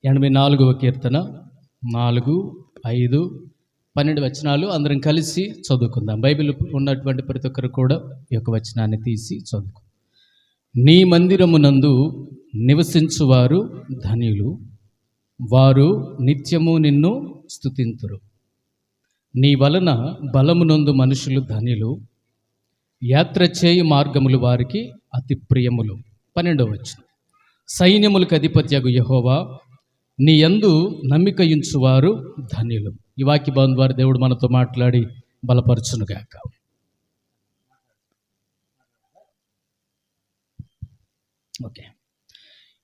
84వ కీర్తన 4, 5, 12 వచనాలు అందరం కలిసి చదువుకుందాం. బైబిల్ ఉన్నటువంటి ప్రతి ఒక్కరు కూడా ఈ యొక్క వచనాన్ని తీసి చదువుకుందాం. నీ మందిరమునందు నివసించువారు ధన్యులు, వారు నిత్యము నిన్ను స్తుతింతురు. నీ వలన బలమునందు మనుషులు ధన్యులు, యాత్ర చేయు మార్గములు వారికి అతి ప్రియములు. 12వ వచనం. సైన్యములకు అధిపత్యగు యెహోవా, నీ యందు నమ్మికయుంచువారు ధన్యులు. ఈ వాక్య భాగం ద్వారా దేవుడు మనతో మాట్లాడి బలపరచునుగాక. ఓకే.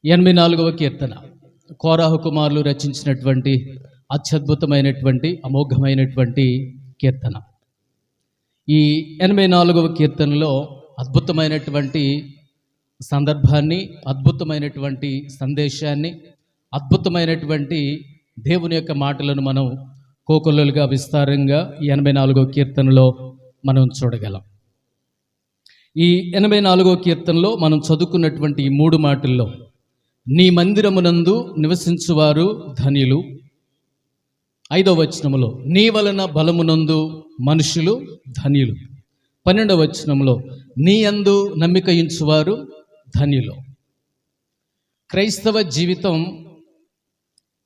84వ కీర్తన కోరాహు కుమారులు రచించినటువంటి అత్యద్భుతమైనటువంటి అమోఘమైనటువంటి కీర్తన. ఈ 84వ కీర్తనలో అద్భుతమైనటువంటి సందర్భాన్ని, అద్భుతమైనటువంటి సందేశాన్ని, అద్భుతమైనటువంటి దేవుని యొక్క మాటలను మనం కోకొల్లలుగా విస్తారంగా ఈ 84వ కీర్తనలో మనం చూడగలం. ఈ 84వ కీర్తనలో మనం చదువుకున్నటువంటి ఈ 3 మాటల్లో నీ మందిరమునందు నివసించువారు ధన్యులు, 5వ వచనములో నీ వలన బలమునందు మనుషులు ధన్యులు, 12వ వచనంలో నీ యందు నమ్మికయుంచువారు ధన్యులు. క్రైస్తవ జీవితం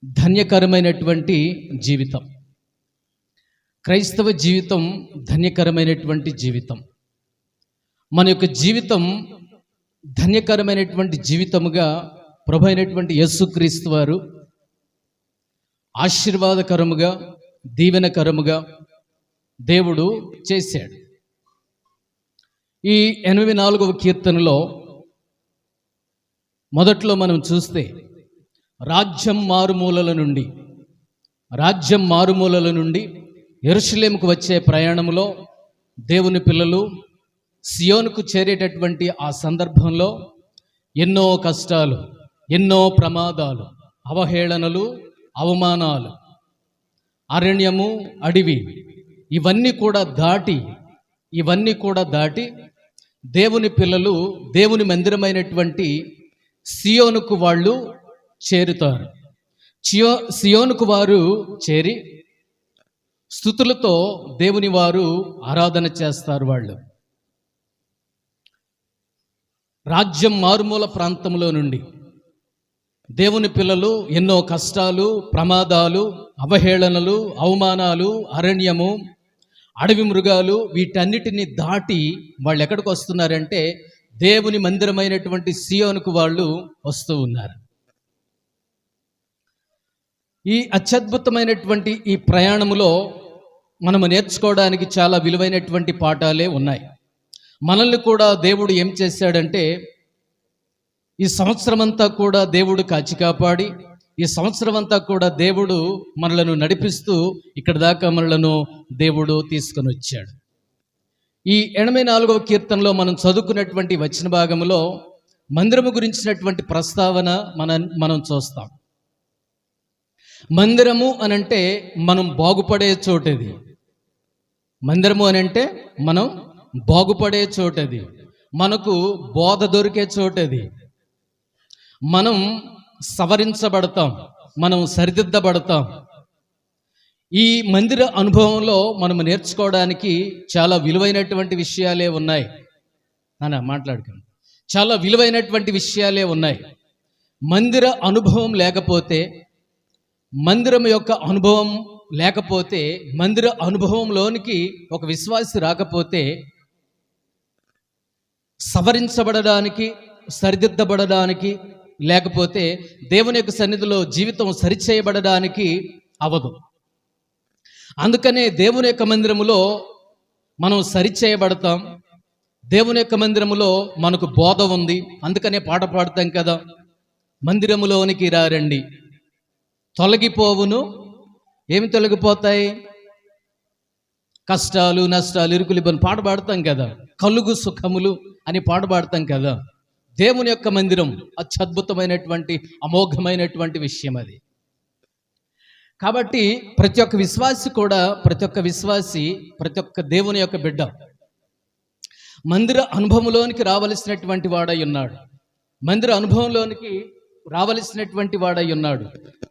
ధన్యకరమైనటువంటి జీవితం. క్రైస్తవ జీవితం ధన్యకరమైనటువంటి జీవితం. మన యొక్క జీవితం ధన్యకరమైనటువంటి జీవితముగా ప్రభు అయినటువంటి యేసుక్రీస్తు వారు ఆశీర్వాదకరముగా, దీవెనకరముగా దేవుడు చేశాడు. ఈ 84వ కీర్తనలో మొదట్లో మనం చూస్తే రాజ్యం మారుమూలల నుండి యెరూషలేముకు వచ్చే ప్రయాణంలో దేవుని పిల్లలు సియోనుకు చేరేటటువంటి ఆ సందర్భంలో ఎన్నో కష్టాలు, ఎన్నో ప్రమాదాలు, అవహేళనలు, అవమానాలు, అరణ్యము, అడవి, ఇవన్నీ కూడా దాటి దేవుని పిల్లలు దేవుని మందిరమైనటువంటి సియోనుకు వాళ్ళు చేరుతారు. సియోనుకు వారు చేరి స్తుతులతో దేవుని వారు ఆరాధన చేస్తారు. వాళ్ళు రాజ్యం మారుమూల ప్రాంతంలో నుండి దేవుని పిల్లలు ఎన్నో కష్టాలు, ప్రమాదాలు, అవహేళనలు, అవమానాలు, అరణ్యము, అడవి మృగాలు, వీటన్నిటిని దాటి వాళ్ళు ఎక్కడికి వస్తున్నారంటే దేవుని మందిరమైనటువంటి సియోనుకు వాళ్ళు వస్తూ ఉన్నారు. ఈ అత్యద్భుతమైనటువంటి ఈ ప్రయాణములో మనము నేర్చుకోవడానికి చాలా విలువైనటువంటి పాఠాలే ఉన్నాయి. మనల్ని కూడా దేవుడు ఏం చేశాడంటే ఈ సంవత్సరం అంతా కూడా దేవుడు కాచి కాపాడి, ఈ సంవత్సరం అంతా కూడా దేవుడు మనలను నడిపిస్తూ ఇక్కడ దాకా మనలను దేవుడు తీసుకొని వచ్చాడు. ఈ 84వ కీర్తనలో మనం చదువుకున్నటువంటి వచన భాగంలో మందిరము గురించినటువంటి ప్రస్తావన మనం చూస్తాం. మందిరము అనంటే మనం బాగుపడే చోటది. మందిరము అనంటే మనం బాగుపడే చోటది, మనకు బోధ దొరికే చోటది, మనం సవరించబడతాం, మనం సరిదిద్దబడతాం. ఈ మందిర అనుభవంలో మనం నేర్చుకోవడానికి చాలా విలువైనటువంటి విషయాలే ఉన్నాయి. మాట్లాడుకోండి. చాలా విలువైనటువంటి విషయాలే ఉన్నాయి. మందిర అనుభవం లేకపోతే, మందిరం యొక్క అనుభవం లేకపోతే, మందిర అనుభవంలోనికి ఒక విశ్వాసి రాకపోతే సవరించబడడానికి, సరిదిద్దబడడానికి, లేకపోతే దేవుని యొక్క సన్నిధిలో జీవితం సరిచేయబడడానికి అవదు. అందుకనే దేవుని యొక్క మందిరములో మనం సరిచేయబడతాం. దేవుని యొక్క మందిరములో మనకు బోధ ఉంది. అందుకనే పాట పాడతాం కదా, మందిరములోనికి రారండి, తొలగిపోవును. ఏమి తొలగిపోతాయి? కష్టాలు, నష్టాలు, ఇరుకులు, ఇబ్బంది పాట పాడతాం కదా. కలుగు సుఖములు అని పాట పాడతాం కదా. దేవుని యొక్క మందిరం అత్యద్భుతమైనటువంటి అమోఘమైనటువంటి విషయం అది. కాబట్టి ప్రతి ఒక్క విశ్వాసి, ప్రతి ఒక్క దేవుని యొక్క బిడ్డ మందిర అనుభవంలోనికి రావలసినటువంటి వాడై ఉన్నాడు. మందిర అనుభవంలోనికి రావలసినటువంటి వాడై ఉన్నాడు.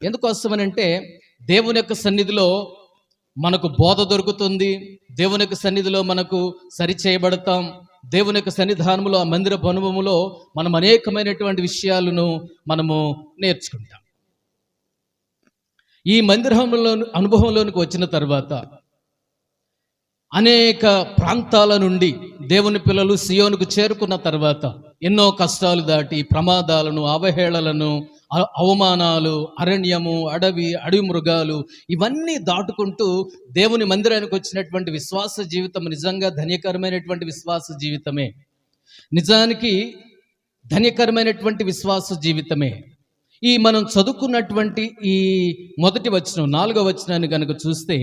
ఎందుకోసమనంటే దేవుని యొక్క సన్నిధిలో మనకు బోధ దొరుకుతుంది, దేవుని యొక్క సన్నిధిలో మనకు సరిచేయబడతాం, దేవుని యొక్క సన్నిధానములో ఆ మందిర అనుభవములో మనం అనేకమైనటువంటి విషయాలను మనము నేర్చుకుంటాం. ఈ మందిరంలో అనుభవంలోనికి వచ్చిన తర్వాత అనేక ప్రాంతాల నుండి దేవుని పిల్లలు సియోనుకు చేరుకున్న తర్వాత ఎన్నో కష్టాలు దాటి ప్రమాదాలను, అవహేళనలను, అవమానాలు, అరణ్యము, అడవి మృగాలు ఇవన్నీ దాటుకుంటూ దేవుని మందిరానికి వచ్చినటువంటి విశ్వాస జీవితం నిజంగా ధన్యకరమైనటువంటి విశ్వాస జీవితమే. నిజానికి ధన్యకరమైనటువంటి విశ్వాస జీవితమే. ఈ మనం చదువుకున్నటువంటి ఈ మొదటి వచనం 4వ వచనాన్ని కనుక చూస్తే,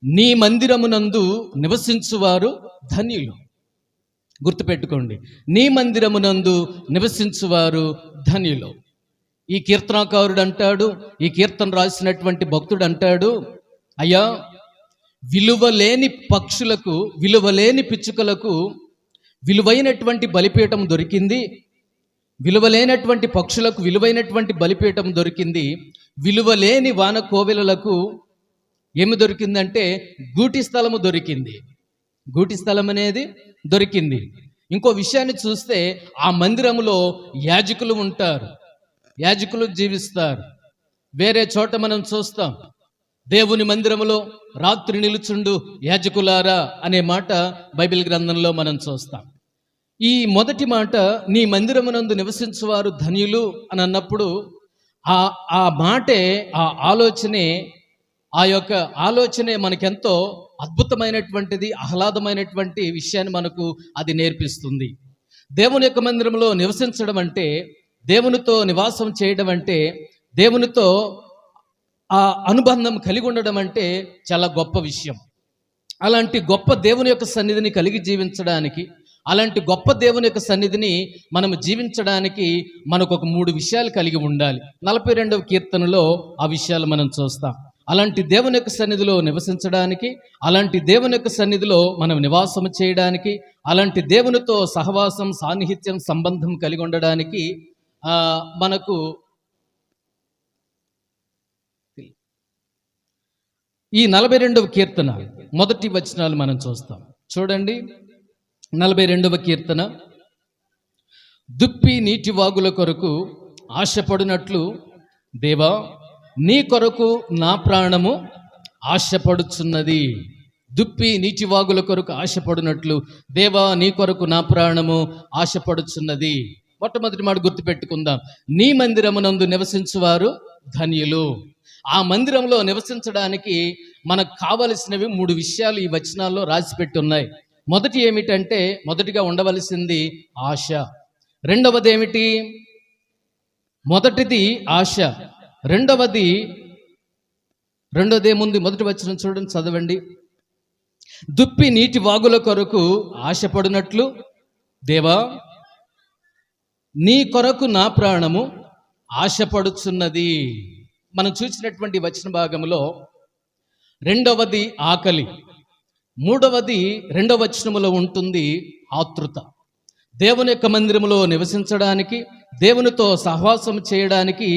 నీ మందిరమునందు నివసించువారు ధన్యులు. గుర్తుపెట్టుకోండి, నీ మందిరమునందు నివసించువారు ధన్యులు. ఈ కీర్తనాకారుడు అంటాడు, ఈ కీర్తన రాసినటువంటి భక్తుడు అంటాడు, అయ్యా విలువలేని పక్షులకు, విలువలేని పిచ్చుకలకు విలువైనటువంటి బలిపీఠం దొరికింది, విలువలేనటువంటి పక్షులకు విలువైనటువంటి బలిపీఠం దొరికింది, విలువలేని వాన కోవెలలకు ఏమి దొరికిందంటే గూటి స్థలము దొరికింది. గూటి స్థలం అనేది దొరికింది. ఇంకో విషయాన్ని చూస్తే ఆ మందిరములో యాజకులు ఉంటారు, యాజకులు జీవిస్తారు. వేరే చోట మనం చూస్తాం, దేవుని మందిరములో రాత్రి నిలుచుండు యాజకులారా అనే మాట బైబిల్ గ్రంథంలో మనం చూస్తాం. ఈ మొదటి మాట, నీ మందిరమునందు నివసించువారు ధన్యులు అని అన్నప్పుడు ఆ మాటే, ఆ ఆలోచనే, ఆ యొక్క ఆలోచనే మనకెంతో అద్భుతమైనటువంటిది, ఆహ్లాదమైనటువంటి విషయాన్ని మనకు అది నేర్పిస్తుంది. దేవుని యొక్క మందిరంలో నివసించడం అంటే, దేవునితో నివాసం చేయడం అంటే, దేవునితో ఆ అనుబంధం కలిగి ఉండడం అంటే చాలా గొప్ప విషయం. అలాంటి గొప్ప దేవుని యొక్క సన్నిధిని కలిగి జీవించడానికి, అలాంటి గొప్ప దేవుని యొక్క సన్నిధిని మనము జీవించడానికి మనకు ఒక 3 విషయాలు కలిగి ఉండాలి. 42వ కీర్తనలో ఆ విషయాలు మనం చూస్తాం. అలాంటి దేవుని యొక్క సన్నిధిలో నివసించడానికి, అలాంటి దేవుని యొక్క సన్నిధిలో మనం నివాసం చేయడానికి, అలాంటి దేవునితో సహవాసం, సాన్నిహిత్యం, సంబంధం కలిగి ఉండడానికి మనకు ఈ 42వ కీర్తన మొదటి వచనాలు మనం చూస్తాం. చూడండి, 42వ కీర్తన, దుప్పి నీటి వాగుల కొరకు ఆశపడినట్లు దేవా నీ కొరకు నా ప్రాణము ఆశపడుచున్నది. దుప్పి నీటి వాగుల కొరకు ఆశపడినట్లు దేవా నీ కొరకు నా ప్రాణము ఆశపడుచున్నది. మొట్టమొదటి మాట గుర్తుపెట్టుకుందాం, నీ మందిరమునందు నివసించువారు ధన్యులు. ఆ మందిరంలో నివసించడానికి మనకు కావలసినవి 3 విషయాలు ఈ వచనాల్లో రాసిపెట్టి ఉన్నాయి. మొదటి ఏమిటంటే, మొదటిగా ఉండవలసింది ఆశ. రెండవది ఏమిటి? మొదటిది ఆశ, రెండవది ఏముంది? మొదటి వచనం చూడండి, చదవండి. దుప్పి నీటి వాగుల కొరకు ఆశపడినట్లు దేవా నీ కొరకు నా ప్రాణము ఆశపడుచున్నది. మనం చూసినటువంటి వచన భాగంలో రెండవది ఆకలి, మూడవది 2వ వచనములో ఉంటుంది ఆతృత. దేవుని యొక్క మందిరములో నివసించడానికి, దేవునితో సహవాసం చేయడానికి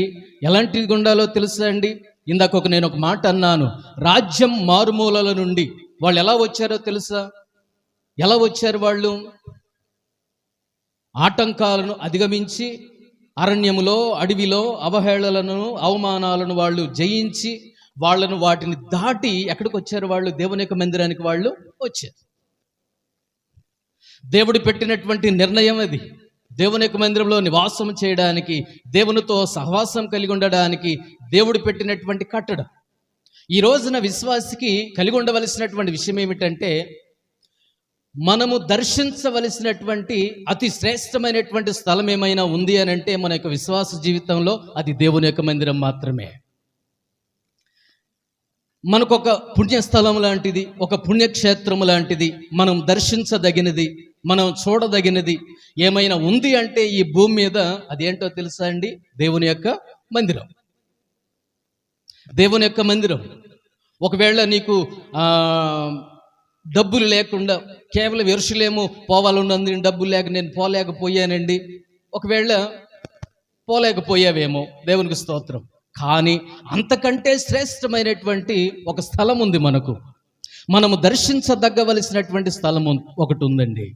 ఎలాంటిది ఉండాలో తెలుసా అండి? ఇందాక నేను ఒక మాట అన్నాను, రాజ్యం మారుమూలల నుండి వాళ్ళు ఎలా వచ్చారో తెలుసా? ఎలా వచ్చారు వాళ్ళు? ఆటంకాలను అధిగమించి, అరణ్యములో, అడవిలో అవహేళనలను, అవమానాలను వాళ్ళు జయించి, వాటిని దాటి ఎక్కడికి వచ్చారు? వాళ్ళు దేవుని యొక్క మందిరానికి వాళ్ళు వచ్చారు. దేవుడు పెట్టినటువంటి నిర్ణయం అది. దేవుని యొక్క మందిరంలో నివాసం చేయడానికి, దేవునితో సహవాసం కలిగి ఉండడానికి దేవుడు పెట్టినటువంటి కట్టడం. ఈ రోజున విశ్వాసికి కలిగి ఉండవలసినటువంటి విషయం ఏమిటంటే, మనము దర్శించవలసినటువంటి అతి శ్రేష్టమైనటువంటి స్థలం ఏమైనా ఉంది అని అంటే మన యొక్క విశ్వాస జీవితంలో అది దేవుని యొక్క మందిరం మాత్రమే. మనకొక పుణ్యస్థలం లాంటిది, ఒక పుణ్యక్షేత్రం లాంటిది, మనం దర్శించదగినది, మనం చూడదగినది ఏమైనా ఉంది అంటే ఈ భూమి మీద అదేంటో తెలుసా అండి? దేవుని యొక్క మందిరం. దేవుని యొక్క మందిరం. ఒకవేళ నీకు డబ్బులు లేకుండా, కేవలం ఎరుషలేము పోవాలన్నది, డబ్బులు లేక నేను పోలేకపోయానండి, ఒకవేళ పోలేకపోయావేమో, దేవునికి స్తోత్రం. కానీ అంతకంటే శ్రేష్టమైనటువంటి ఒక స్థలం ఉంది మనకు. మనము దర్శించదగ్గవలసినటువంటి స్థలం ఒకటి ఉందండి.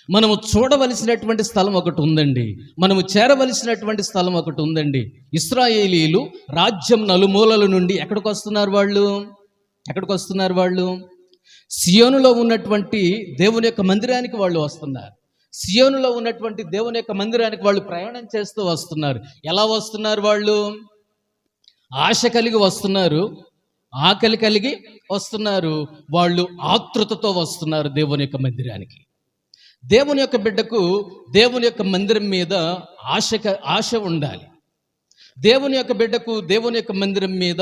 మనము చూడవలసినటువంటి స్థలం ఒకటి ఉందండి. మనము చేరవలసినటువంటి స్థలం ఒకటి ఉందండి. ఇశ్రాయేలీలు రాజ్యం నలుమూలల నుండి ఎక్కడికి వస్తున్నారు వాళ్ళు? సియోనులో ఉన్నటువంటి దేవుని యొక్క మందిరానికి వాళ్ళు వస్తున్నారు. సియోనులో ఉన్నటువంటి దేవుని యొక్క మందిరానికి వాళ్ళు ప్రయాణం చేస్తూ వస్తున్నారు. ఎలా వస్తున్నారు వాళ్ళు? ఆశ కలిగి వస్తున్నారు, ఆకలి కలిగి వస్తున్నారు. వాళ్ళు ఆతృతతో వస్తున్నారు దేవుని యొక్క మందిరానికి. దేవుని యొక్క బిడ్డకు దేవుని యొక్క మందిరం మీద ఆశ ఉండాలి. దేవుని యొక్క బిడ్డకు దేవుని యొక్క మందిరం మీద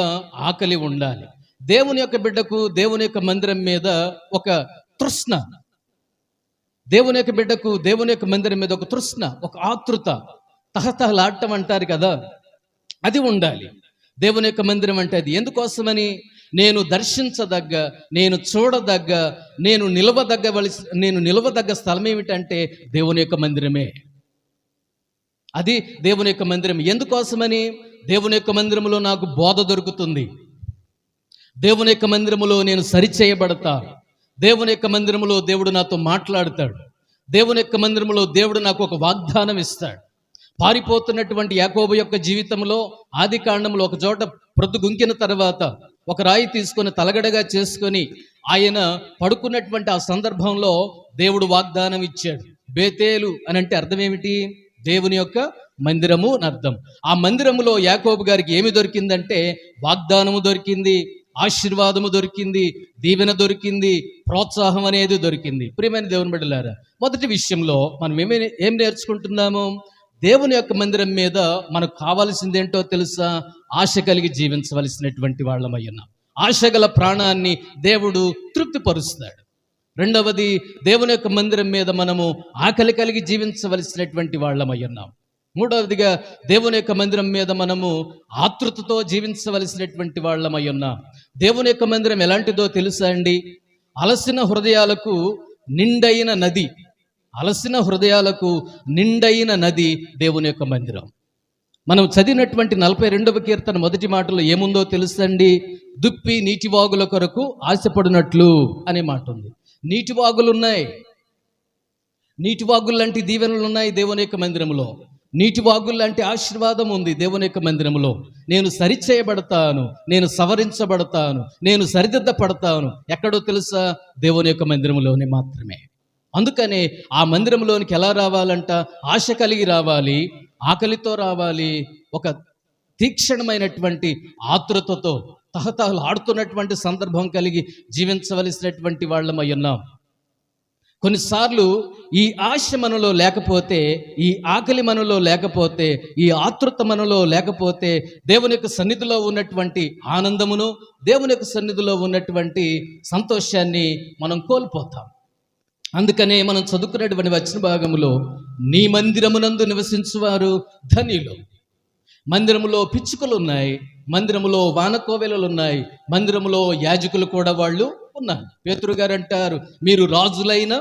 ఆకలి ఉండాలి. దేవుని యొక్క బిడ్డకు దేవుని యొక్క మందిరం మీద ఒక తృష్ణ, దేవుని యొక్క బిడ్డకు దేవుని యొక్క మందిరం మీద ఒక తృష్ణ, ఒక ఆతృత, తహతహలాడటం అంటారు కదా, అది ఉండాలి. దేవుని యొక్క మందిరం అంటే అది ఎందుకోసమని? నేను దర్శించదగ్గ, నేను చూడదగ్గ, నేను నిలవదగ్గ స్థలం ఏమిటంటే దేవుని యొక్క మందిరమే. అది దేవుని యొక్క మందిరం. ఎందుకోసమని? దేవుని యొక్క మందిరంలో నాకు బోధ దొరుకుతుంది. దేవుని యొక్క మందిరములో నేను సరిచేయబడతా. దేవుని యొక్క మందిరములో దేవుడు నాతో మాట్లాడతాడు. దేవుని యొక్క మందిరములో దేవుడు నాకు ఒక వాగ్దానం ఇస్తాడు. పారిపోతున్నటువంటి యాకోబు యొక్క జీవితంలో ఆది కాండంలో ఒక చోట ప్రొద్దుగుంకిన తర్వాత ఒక రాయి తీసుకొని తలగడగా చేసుకొని ఆయన పడుకున్నటువంటి ఆ సందర్భంలో దేవుడు వాగ్దానం ఇచ్చాడు. బేతేలు అని అంటే అర్థం ఏమిటి? దేవుని యొక్క మందిరము అని అర్థం. ఆ మందిరములో యాకోబు గారికి ఏమి దొరికిందంటే వాగ్దానము దొరికింది, ఆశీర్వాదము దొరికింది, దీవెన దొరికింది, ప్రోత్సాహం అనేది దొరికింది. ప్రియమైన దేవుని బిడ్డలారా, మొదటి విషయంలో మనం ఏం నేర్చుకుంటున్నాము? దేవుని యొక్క మందిరం మీద మనకు కావాల్సిందేంటో తెలుసా? ఆశ కలిగి జీవించవలసినటువంటి వాళ్ళమై ఉన్నాం. ఆశ గల ప్రాణాన్ని దేవుడు తృప్తిపరుస్తాడు. రెండవది, దేవుని యొక్క మందిరం మీద మనము ఆకలి కలిగి జీవించవలసినటువంటి వాళ్ళమై ఉన్నాం. మూడవదిగా, దేవుని యొక్క మందిరం మీద మనము ఆతృతతో జీవించవలసినటువంటి వాళ్ళమై ఉన్నాం. దేవుని యొక్క మందిరం ఎలాంటిదో తెలుసా అండి? అలసిన హృదయాలకు నిండైన నది. అలసిన హృదయాలకు నిండైన నది దేవుని యొక్క మందిరం. మనం చదివినటువంటి 42వ కీర్తన మొదటి మాటలో ఏముందో తెలుసండి? దుప్పి నీటివాగుల కొరకు ఆశపడినట్లు అనే మాట ఉంది. నీటివాగులున్నాయి, నీటివాగులు లాంటి దీవెనలు ఉన్నాయి దేవుని యొక్క మందిరంలో. నీటివాగులు లాంటి ఆశీర్వాదం ఉంది దేవుని యొక్క మందిరంలో. నేను సరిచేయబడతాను, నేను సవరించబడతాను, నేను సరిదిద్దపడతాను. ఎక్కడో తెలుసా? దేవుని యొక్క మందిరంలోనే మాత్రమే. అందుకనే ఆ మందిరంలోనికి ఎలా రావాలంట? ఆశ కలిగి రావాలి, ఆకలితో రావాలి, ఒక తీక్షణమైనటువంటి ఆతృతతో తహతహలు ఆడుతున్నటువంటి సందర్భం కలిగి జీవించవలసినటువంటి వాళ్ళమై ఉన్నాం. కొన్నిసార్లు ఈ ఆశ మనలో లేకపోతే, ఈ ఆకలి మనలో లేకపోతే, ఈ ఆతృత మనలో లేకపోతే దేవుని యొక్క సన్నిధిలో ఉన్నటువంటి ఆనందమును, దేవుని యొక్క సన్నిధిలో ఉన్నటువంటి సంతోషాన్ని మనం కోల్పోతాం. అందుకనే మనం చదువుకున్నటువంటి వచన భాగంలో నీ మందిరమునందు నివసించువారు ధన్యులు. మందిరములో పిచ్చుకలు ఉన్నాయి, మందిరములో వానకోవెలలు ఉన్నాయి, మందిరములో యాజకులు కూడా వాళ్ళు ఉన్నారు. పేతురు గారు అంటారు, మీరు రాజులైన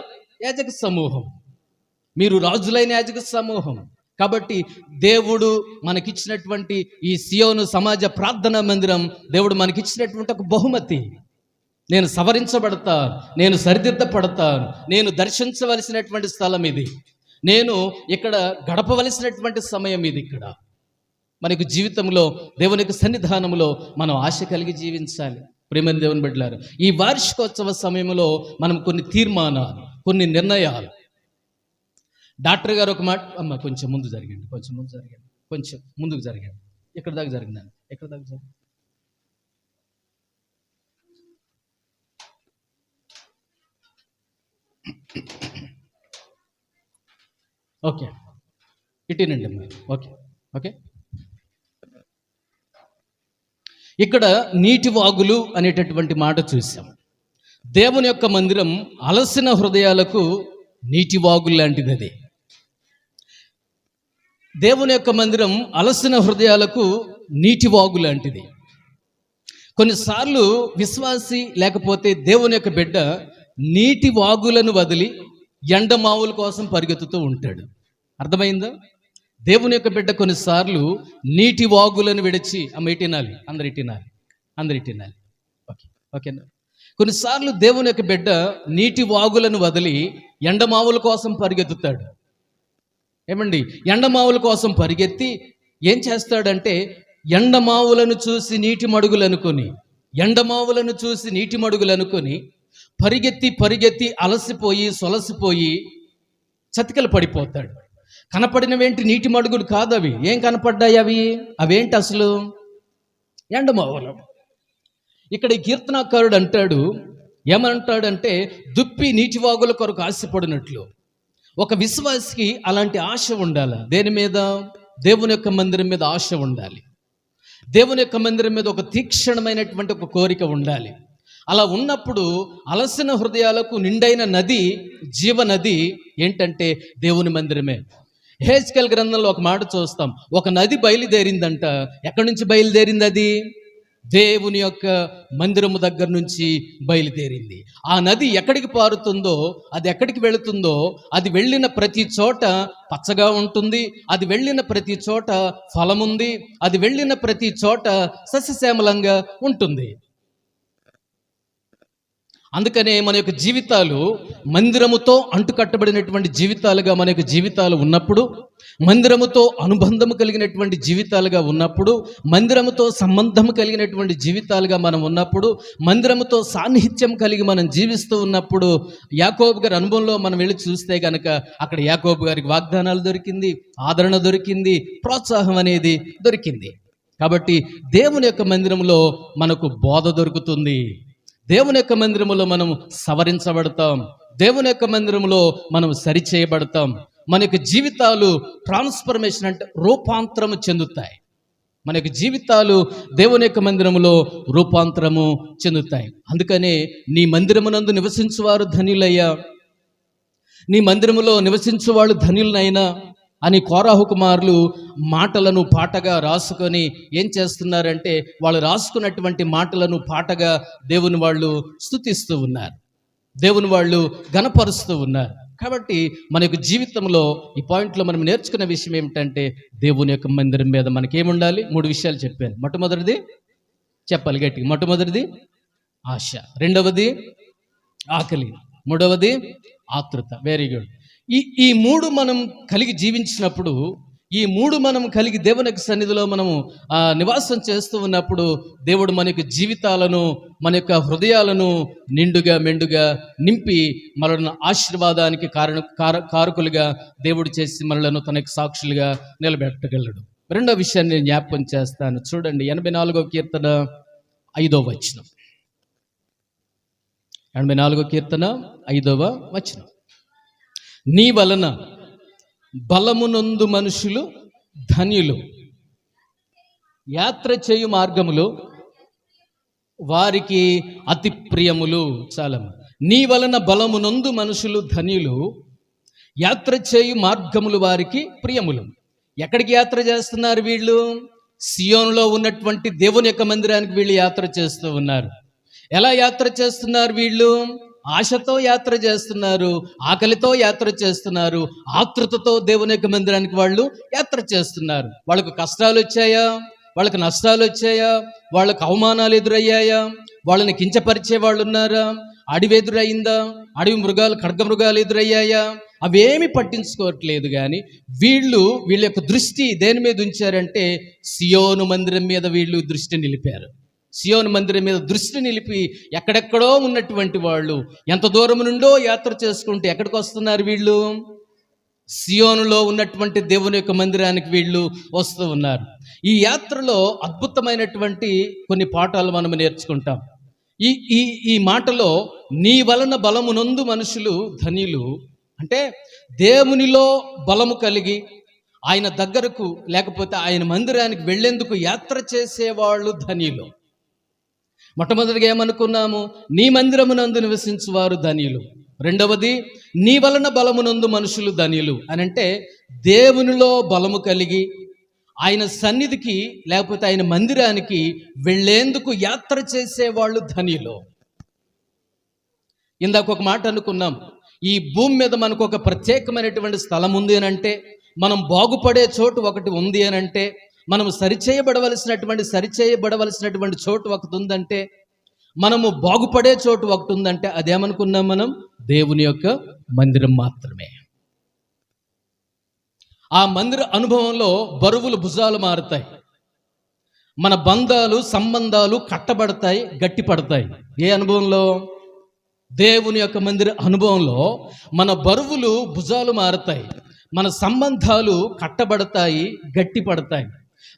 యాజక సమూహం, మీరు రాజులైన యాజక సమూహం. కాబట్టి దేవుడు మనకిచ్చినటువంటి ఈ సియోను సమాజ ప్రార్థనా మందిరం దేవుడు మనకిచ్చినటువంటి ఒక బహుమతి. నేను సవరించబడతాను, నేను సరిదిద్దపడతాను, నేను దర్శించవలసినటువంటి స్థలం ఇది, నేను ఇక్కడ గడపవలసినటువంటి సమయం ఇది. ఇక్కడ మనకు జీవితంలో దేవుని యొక్క సన్నిధానంలో మనం ఆశ కలిగి జీవించాలి. ప్రేమైన దేవుని బిడ్డలారా, ఈ వార్షికోత్సవ సమయంలో మనం కొన్ని తీర్మానాలు, కొన్ని నిర్ణయాలు. డాక్టర్ గారు ఒక మాట, అమ్మ కొంచెం ముందు జరగండి, కొంచెం ముందుకు జరగండి, ఎక్కడ దాకా జరిగిందండి, ఎక్కడ దాకా జరిగింది? ఓకే, ఇటేనండి అమ్మా. Okay okay. ఇక్కడ నీటి వాగులు అనేటటువంటి మాట చూసాం. దేవుని యొక్క మందిరం అలసిన హృదయాలకు నీటి వాగులు లాంటిది. అది దేవుని యొక్క మందిరం అలసిన హృదయాలకు నీటి వాగు లాంటిది. కొన్నిసార్లు విశ్వాసి లేకపోతే దేవుని యొక్క బిడ్డ నీటి వాగులను వదిలి ఎండమావుల కోసం పరిగెత్తుతూ ఉంటాడు. అర్థమైందా? దేవుని యొక్క బిడ్డ కొన్నిసార్లు నీటి వాగులను విడిచి ఇటినాలి, అందరు ఇటినాలి. ఓకేనా? కొన్నిసార్లు దేవుని యొక్క బిడ్డ నీటి వాగులను వదిలి ఎండమావుల కోసం పరిగెత్తుతాడు. ఏమండి, ఎండమావుల కోసం పరిగెత్తి ఏం చేస్తాడంటే ఎండమావులను చూసి నీటి మడుగులు అనుకొని పరిగెత్తి అలసిపోయి సొలసిపోయి చతికిల పడిపోతాడు. కనపడినవేంటి? నీటి మడుగులు కాదు అవి. ఏం కనపడ్డాయి అవి? అవేంటి అసలు? ఎండమావులు. ఇక్కడ ఈ కీర్తనాకారుడు అంటాడు, ఏమంటాడంటే దుప్పి నీటి వాగుల కొరకు ఆశపడినట్లు ఒక విశ్వాసికి అలాంటి ఆశ ఉండాలి. దేని మీద? దేవుని యొక్క మందిరం మీద ఆశ ఉండాలి. దేవుని యొక్క మందిరం మీద ఒక తీక్షణమైనటువంటి ఒక కోరిక ఉండాలి. అలా ఉన్నప్పుడు అలసిన హృదయాలకు నిండైన నది, జీవనది ఏంటంటే దేవుని మందిరమే. హెజ్కేల్ గ్రంథంలో ఒక మాట చూస్తాం, ఒక నది బయలుదేరిందంట. ఎక్కడి నుంచి బయలుదేరింది? అది దేవుని యొక్క మందిరము దగ్గర నుంచి బయలుదేరింది. ఆ నది ఎక్కడికి పారుతుందో, అది ఎక్కడికి వెళుతుందో, అది వెళ్ళిన ప్రతి చోట పచ్చగా ఉంటుంది, అది వెళ్ళిన ప్రతి చోట ఫలముంది, అది వెళ్ళిన ప్రతి చోట సస్యశ్యామలంగా ఉంటుంది. అందుకనే మన యొక్క జీవితాలు మందిరముతో అంటుకట్టబడినటువంటి జీవితాలుగా మన యొక్క జీవితాలు ఉన్నప్పుడు, మందిరముతో అనుబంధము కలిగినటువంటి జీవితాలుగా ఉన్నప్పుడు, మందిరముతో సంబంధం కలిగినటువంటి జీవితాలుగా మనం ఉన్నప్పుడు, మందిరముతో సాన్నిహిత్యం కలిగి మనం జీవిస్తూ ఉన్నప్పుడు, యాకోబు గారి అనుభవంలో మనం వెళ్ళి చూస్తే కనుక అక్కడ యాకోబు గారికి వాగ్దానాలు దొరికింది, ఆదరణ దొరికింది, ప్రోత్సాహం అనేది దొరికింది. కాబట్టి దేవుని యొక్క మందిరంలో మనకు బోధ దొరుకుతుంది. దేవుని యొక్క మందిరములో మనం సవరించబడతాం. దేవుని యొక్క మందిరంలో మనం సరిచేయబడతాం. మన యొక్క జీవితాలు ట్రాన్స్ఫర్మేషన్ అంటే రూపాంతరము చెందుతాయి. మన యొక్క జీవితాలు దేవుని యొక్క మందిరములో రూపాంతరము చెందుతాయి. అందుకనే నీ మందిరమునందు నివసించువారు ధన్యులయ్యా, నీ మందిరములో నివసించువాళ్ళు ధన్యులనైనా అని కోరాహు కుమారులు మాటలను పాటగా రాసుకొని ఏం చేస్తున్నారంటే వాళ్ళు రాసుకున్నటువంటి మాటలను పాటగా దేవుని వాళ్ళు స్తుతిస్తూ ఉన్నారు, దేవుని వాళ్ళు గణపరుస్తూ ఉన్నారు. కాబట్టి మన యొక్క జీవితంలో ఈ పాయింట్లో మనం నేర్చుకున్న విషయం ఏమిటంటే దేవుని యొక్క మందిరం మీద మనకేముండాలి? 3 విషయాలు చెప్పాను. మొట్టమొదటిది చెప్పాలి గట్టిగా, మొట్టమొదటిది ఆశ, రెండవది ఆకలి, మూడవది ఆతృత. Very good. ఈ 3 మనం కలిగి జీవించినప్పుడు, ఈ 3 మనం కలిగి దేవుని యొక్క సన్నిధిలో మనము నివాసం చేస్తూ ఉన్నప్పుడు దేవుడు మన యొక్క జీవితాలను, మన యొక్క హృదయాలను నిండుగా మెండుగా నింపి మనల్ని ఆశీర్వాదానికి కారకులుగా దేవుడు చేసి మనలను తన యొక్క సాక్షులుగా నిలబెట్టగలడు. రెండో విషయాన్ని నేను జ్ఞాపకం చేస్తాను. చూడండి 84వ కీర్తన 5వ వచనం. 84వ కీర్తన 5వ వచనం. నీ వలన బలమునొందు మనుషులు ధన్యులు, యాత్ర చేయు మార్గములు వారికి అతి ప్రియములు. చాలా. నీ వలన బలమునొందు మనుషులు ధన్యులు, యాత్ర చేయు మార్గములు వారికి ప్రియములు. ఎక్కడికి యాత్ర చేస్తున్నారు వీళ్ళు? సియోనులో ఉన్నటువంటి దేవుని యొక్క మందిరానికి వీళ్ళు యాత్ర చేస్తూ ఉన్నారు. ఎలా యాత్ర చేస్తున్నారు వీళ్ళు? ఆశతో యాత్ర చేస్తున్నారు, ఆకలితో యాత్ర చేస్తున్నారు, ఆతృతతో దేవుని యొక్క మందిరానికి వాళ్ళు యాత్ర చేస్తున్నారు. వాళ్ళకు కష్టాలు వచ్చాయా? వాళ్ళకి నష్టాలు వచ్చాయా? వాళ్ళకు అవమానాలు ఎదురయ్యాయా? వాళ్ళని కించపరిచే వాళ్ళు ఉన్నారా? అడవి ఎదురయిందా? అడవి మృగాలు, ఖడ్గ మృగాలు ఎదురయ్యాయా? అవేమి పట్టించుకోవట్లేదు. కానీ వీళ్ళ యొక్క దృష్టి దేని మీద ఉంచారంటే సియోను మందిరం మీద వీళ్ళు దృష్టి నిలిపారు. సియోను మందిరం మీద దృష్టి నిలిపి ఎక్కడెక్కడో ఉన్నటువంటి వాళ్ళు ఎంత దూరం నుండో యాత్ర చేసుకుంటే ఎక్కడికి వస్తున్నారు వీళ్ళు? సియోనులో ఉన్నటువంటి దేవుని యొక్క మందిరానికి వీళ్ళు వస్తూ ఉన్నారు. ఈ యాత్రలో అద్భుతమైనటువంటి కొన్ని పాఠాలు మనం నేర్చుకుంటాం. ఈ మాటలో నీ వలన బలమునొందు మనుషులు ధన్యులు అంటే దేవునిలో బలము కలిగి ఆయన దగ్గరకు లేకపోతే ఆయన మందిరానికి వెళ్లేందుకు యాత్ర చేసేవాళ్ళు ధన్యులు. మొట్టమొదటిగా ఏమనుకున్నాము? నీ మందిరమునందు నివసించువారు ధన్యులు. రెండవది నీ వలన బలమునందు మనుషులు ధన్యులు అని అంటే దేవునిలో బలము కలిగి ఆయన సన్నిధికి లేకపోతే ఆయన మందిరానికి వెళ్లేందుకు యాత్ర చేసేవాళ్ళు ధన్యులు. ఇందాక ఒక మాట అనుకున్నాం, ఈ భూమి మీద మనకు ఒక ప్రత్యేకమైనటువంటి స్థలం ఉంది అని అంటే మనం బాగుపడే చోటు ఒకటి ఉంది అని అంటే, మనము సరిచేయబడవలసినటువంటి చోటు ఒకటి ఉందంటే, మనము బాగుపడే చోటు ఒకటి ఉందంటే అదేమనుకున్నాం మనం? దేవుని యొక్క మందిరం మాత్రమే. ఆ మందిర అనుభవంలో బరువులు భుజాలు మారుతాయి, మన బంధాలు సంబంధాలు కట్టబడతాయి, గట్టిపడతాయి. ఏ అనుభవంలో? దేవుని యొక్క మందిర అనుభవంలో మన బరువులు భుజాలు మారుతాయి, మన సంబంధాలు కట్టబడతాయి, గట్టిపడతాయి.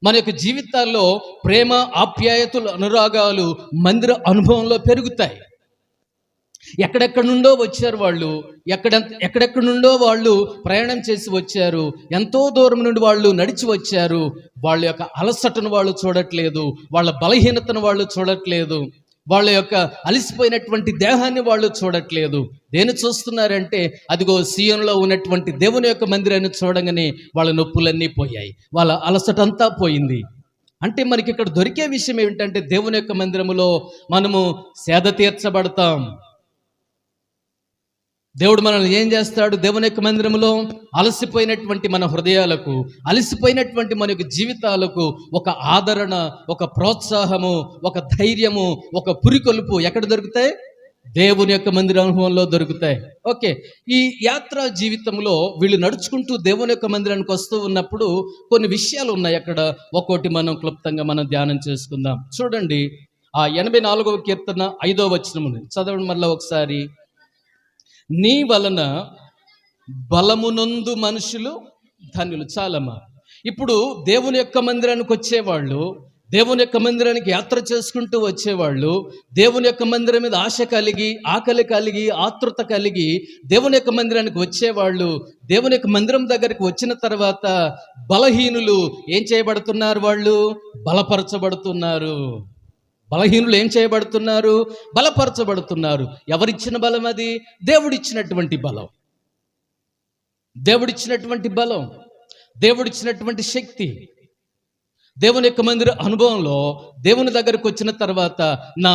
మన యొక్క జీవితాల్లో ప్రేమ, ఆప్యాయతలు, అనురాగాలు మందిర అనుభవంలో పెరుగుతాయి. ఎక్కడెక్కడి నుండో వచ్చారు వాళ్ళు, ఎక్కడెక్కడి నుండో వాళ్ళు ప్రయాణం చేసి వచ్చారు, ఎంతో దూరం నుండి వాళ్ళు నడిచి వచ్చారు. వాళ్ళ యొక్క అలసటను వాళ్ళు చూడట్లేదు, వాళ్ళ బలహీనతను వాళ్ళు చూడట్లేదు, వాళ్ళ యొక్క అలసిపోయినటువంటి దేహాన్ని వాళ్ళు చూడట్లేదు. దేని చూస్తున్నారంటే, అదిగో సీయోనులో ఉన్నటువంటి దేవుని యొక్క మందిరాన్ని చూడగానే వాళ్ళ నొప్పులన్నీ పోయాయి, వాళ్ళ అలసటంతా పోయింది. అంటే మనకి ఇక్కడ దొరికే విషయం ఏమిటంటే, దేవుని యొక్క మందిరములో మనము సేద తీర్చబడతాం. దేవుడు మనల్ని ఏం చేస్తాడు? దేవుని యొక్క మందిరంలో అలసిపోయినటువంటి మన హృదయాలకు, అలసిపోయినటువంటి మన యొక్క జీవితాలకు ఒక ఆదరణ, ఒక ప్రోత్సాహము, ఒక ధైర్యము, ఒక పురికొల్పు ఎక్కడ దొరుకుతాయి? దేవుని యొక్క మందిర అనుభవంలో దొరుకుతాయి. ఓకే, ఈ యాత్రా జీవితంలో వీళ్ళు నడుచుకుంటూ దేవుని యొక్క మందిరానికి వస్తూ ఉన్నప్పుడు కొన్ని విషయాలు ఉన్నాయి. అక్కడ ఒక్కోటి మనం క్లుప్తంగా మనం ధ్యానం చేసుకుందాం. చూడండి, ఆ 84వ కీర్తన 5వ వచనం చదవండి మళ్ళీ ఒకసారి. నీ వలన బలమునందు మనుషులు ధన్యులు. చాలమ్మా. ఇప్పుడు దేవుని యొక్క మందిరానికి వచ్చేవాళ్ళు, దేవుని యొక్క మందిరానికి యాత్ర చేసుకుంటూ వచ్చేవాళ్ళు, దేవుని యొక్క మందిరం మీద ఆశ కలిగి, ఆకలి కలిగి, ఆతృత కలిగి దేవుని యొక్క మందిరానికి వచ్చేవాళ్ళు, దేవుని యొక్క మందిరం దగ్గరికి వచ్చిన తర్వాత బలహీనులు ఏం చేయబడుతున్నారు? వాళ్ళు బలపరచబడుతున్నారు. బలహీనులు ఏం చేయబడుతున్నారు? బలపరచబడుతున్నారు. ఎవరిచ్చిన బలం అది? దేవుడిచ్చినటువంటి బలం, దేవుడిచ్చినటువంటి బలం, దేవుడిచ్చినటువంటి శక్తి. దేవుని యొక్క మందిర అనుభవంలో దేవుని దగ్గరకు వచ్చిన తర్వాత నా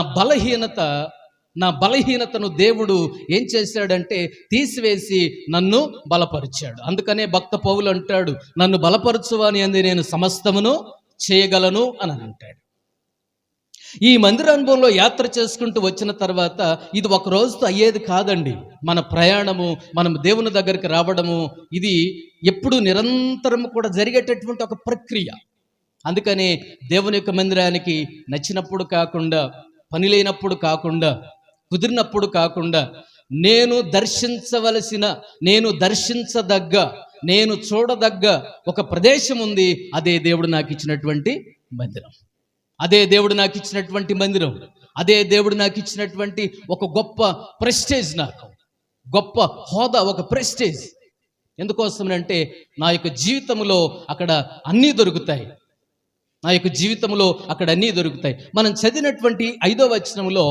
బలహీనతను దేవుడు ఏం చేశాడంటే తీసివేసి నన్ను బలపరిచాడు. అందుకనే భక్త పౌలు అంటాడు, నన్ను బలపరచువాని అంది నేను సమస్తమును చేయగలను అని అంటాడు. ఈ మందిర అనుభవంలో యాత్ర చేసుకుంటూ వచ్చిన తర్వాత ఇది ఒక రోజుతో అయ్యేది కాదండి. మన ప్రయాణము, మనం దేవుని దగ్గరికి రావడము, ఇది ఎప్పుడు నిరంతరం కూడా జరిగేటటువంటి ఒక ప్రక్రియ. అందుకని దేవుని యొక్క మందిరానికి నచ్చినప్పుడు కాకుండా, పని లేనప్పుడు కాకుండా, కుదిరినప్పుడు కాకుండా, నేను దర్శించదగ్గ, నేను చూడదగ్గ ఒక ప్రదేశం ఉంది. అదే దేవుడు నాకు ఇచ్చినటువంటి మందిరం, అదే దేవుడు నాకు ఇచ్చినటువంటి మందిరం, అదే దేవుడు నాకు ఇచ్చినటువంటి ఒక గొప్ప ప్రెస్టేజ్, నాకు గొప్ప హోదా, ఒక ప్రెస్టేజ్. ఎందుకోసమనంటే నా యొక్క జీవితంలో అక్కడ అన్నీ దొరుకుతాయి, నా యొక్క జీవితంలో అక్కడ అన్నీ దొరుకుతాయి. మనం చదివినటువంటి 5వ వచనంలో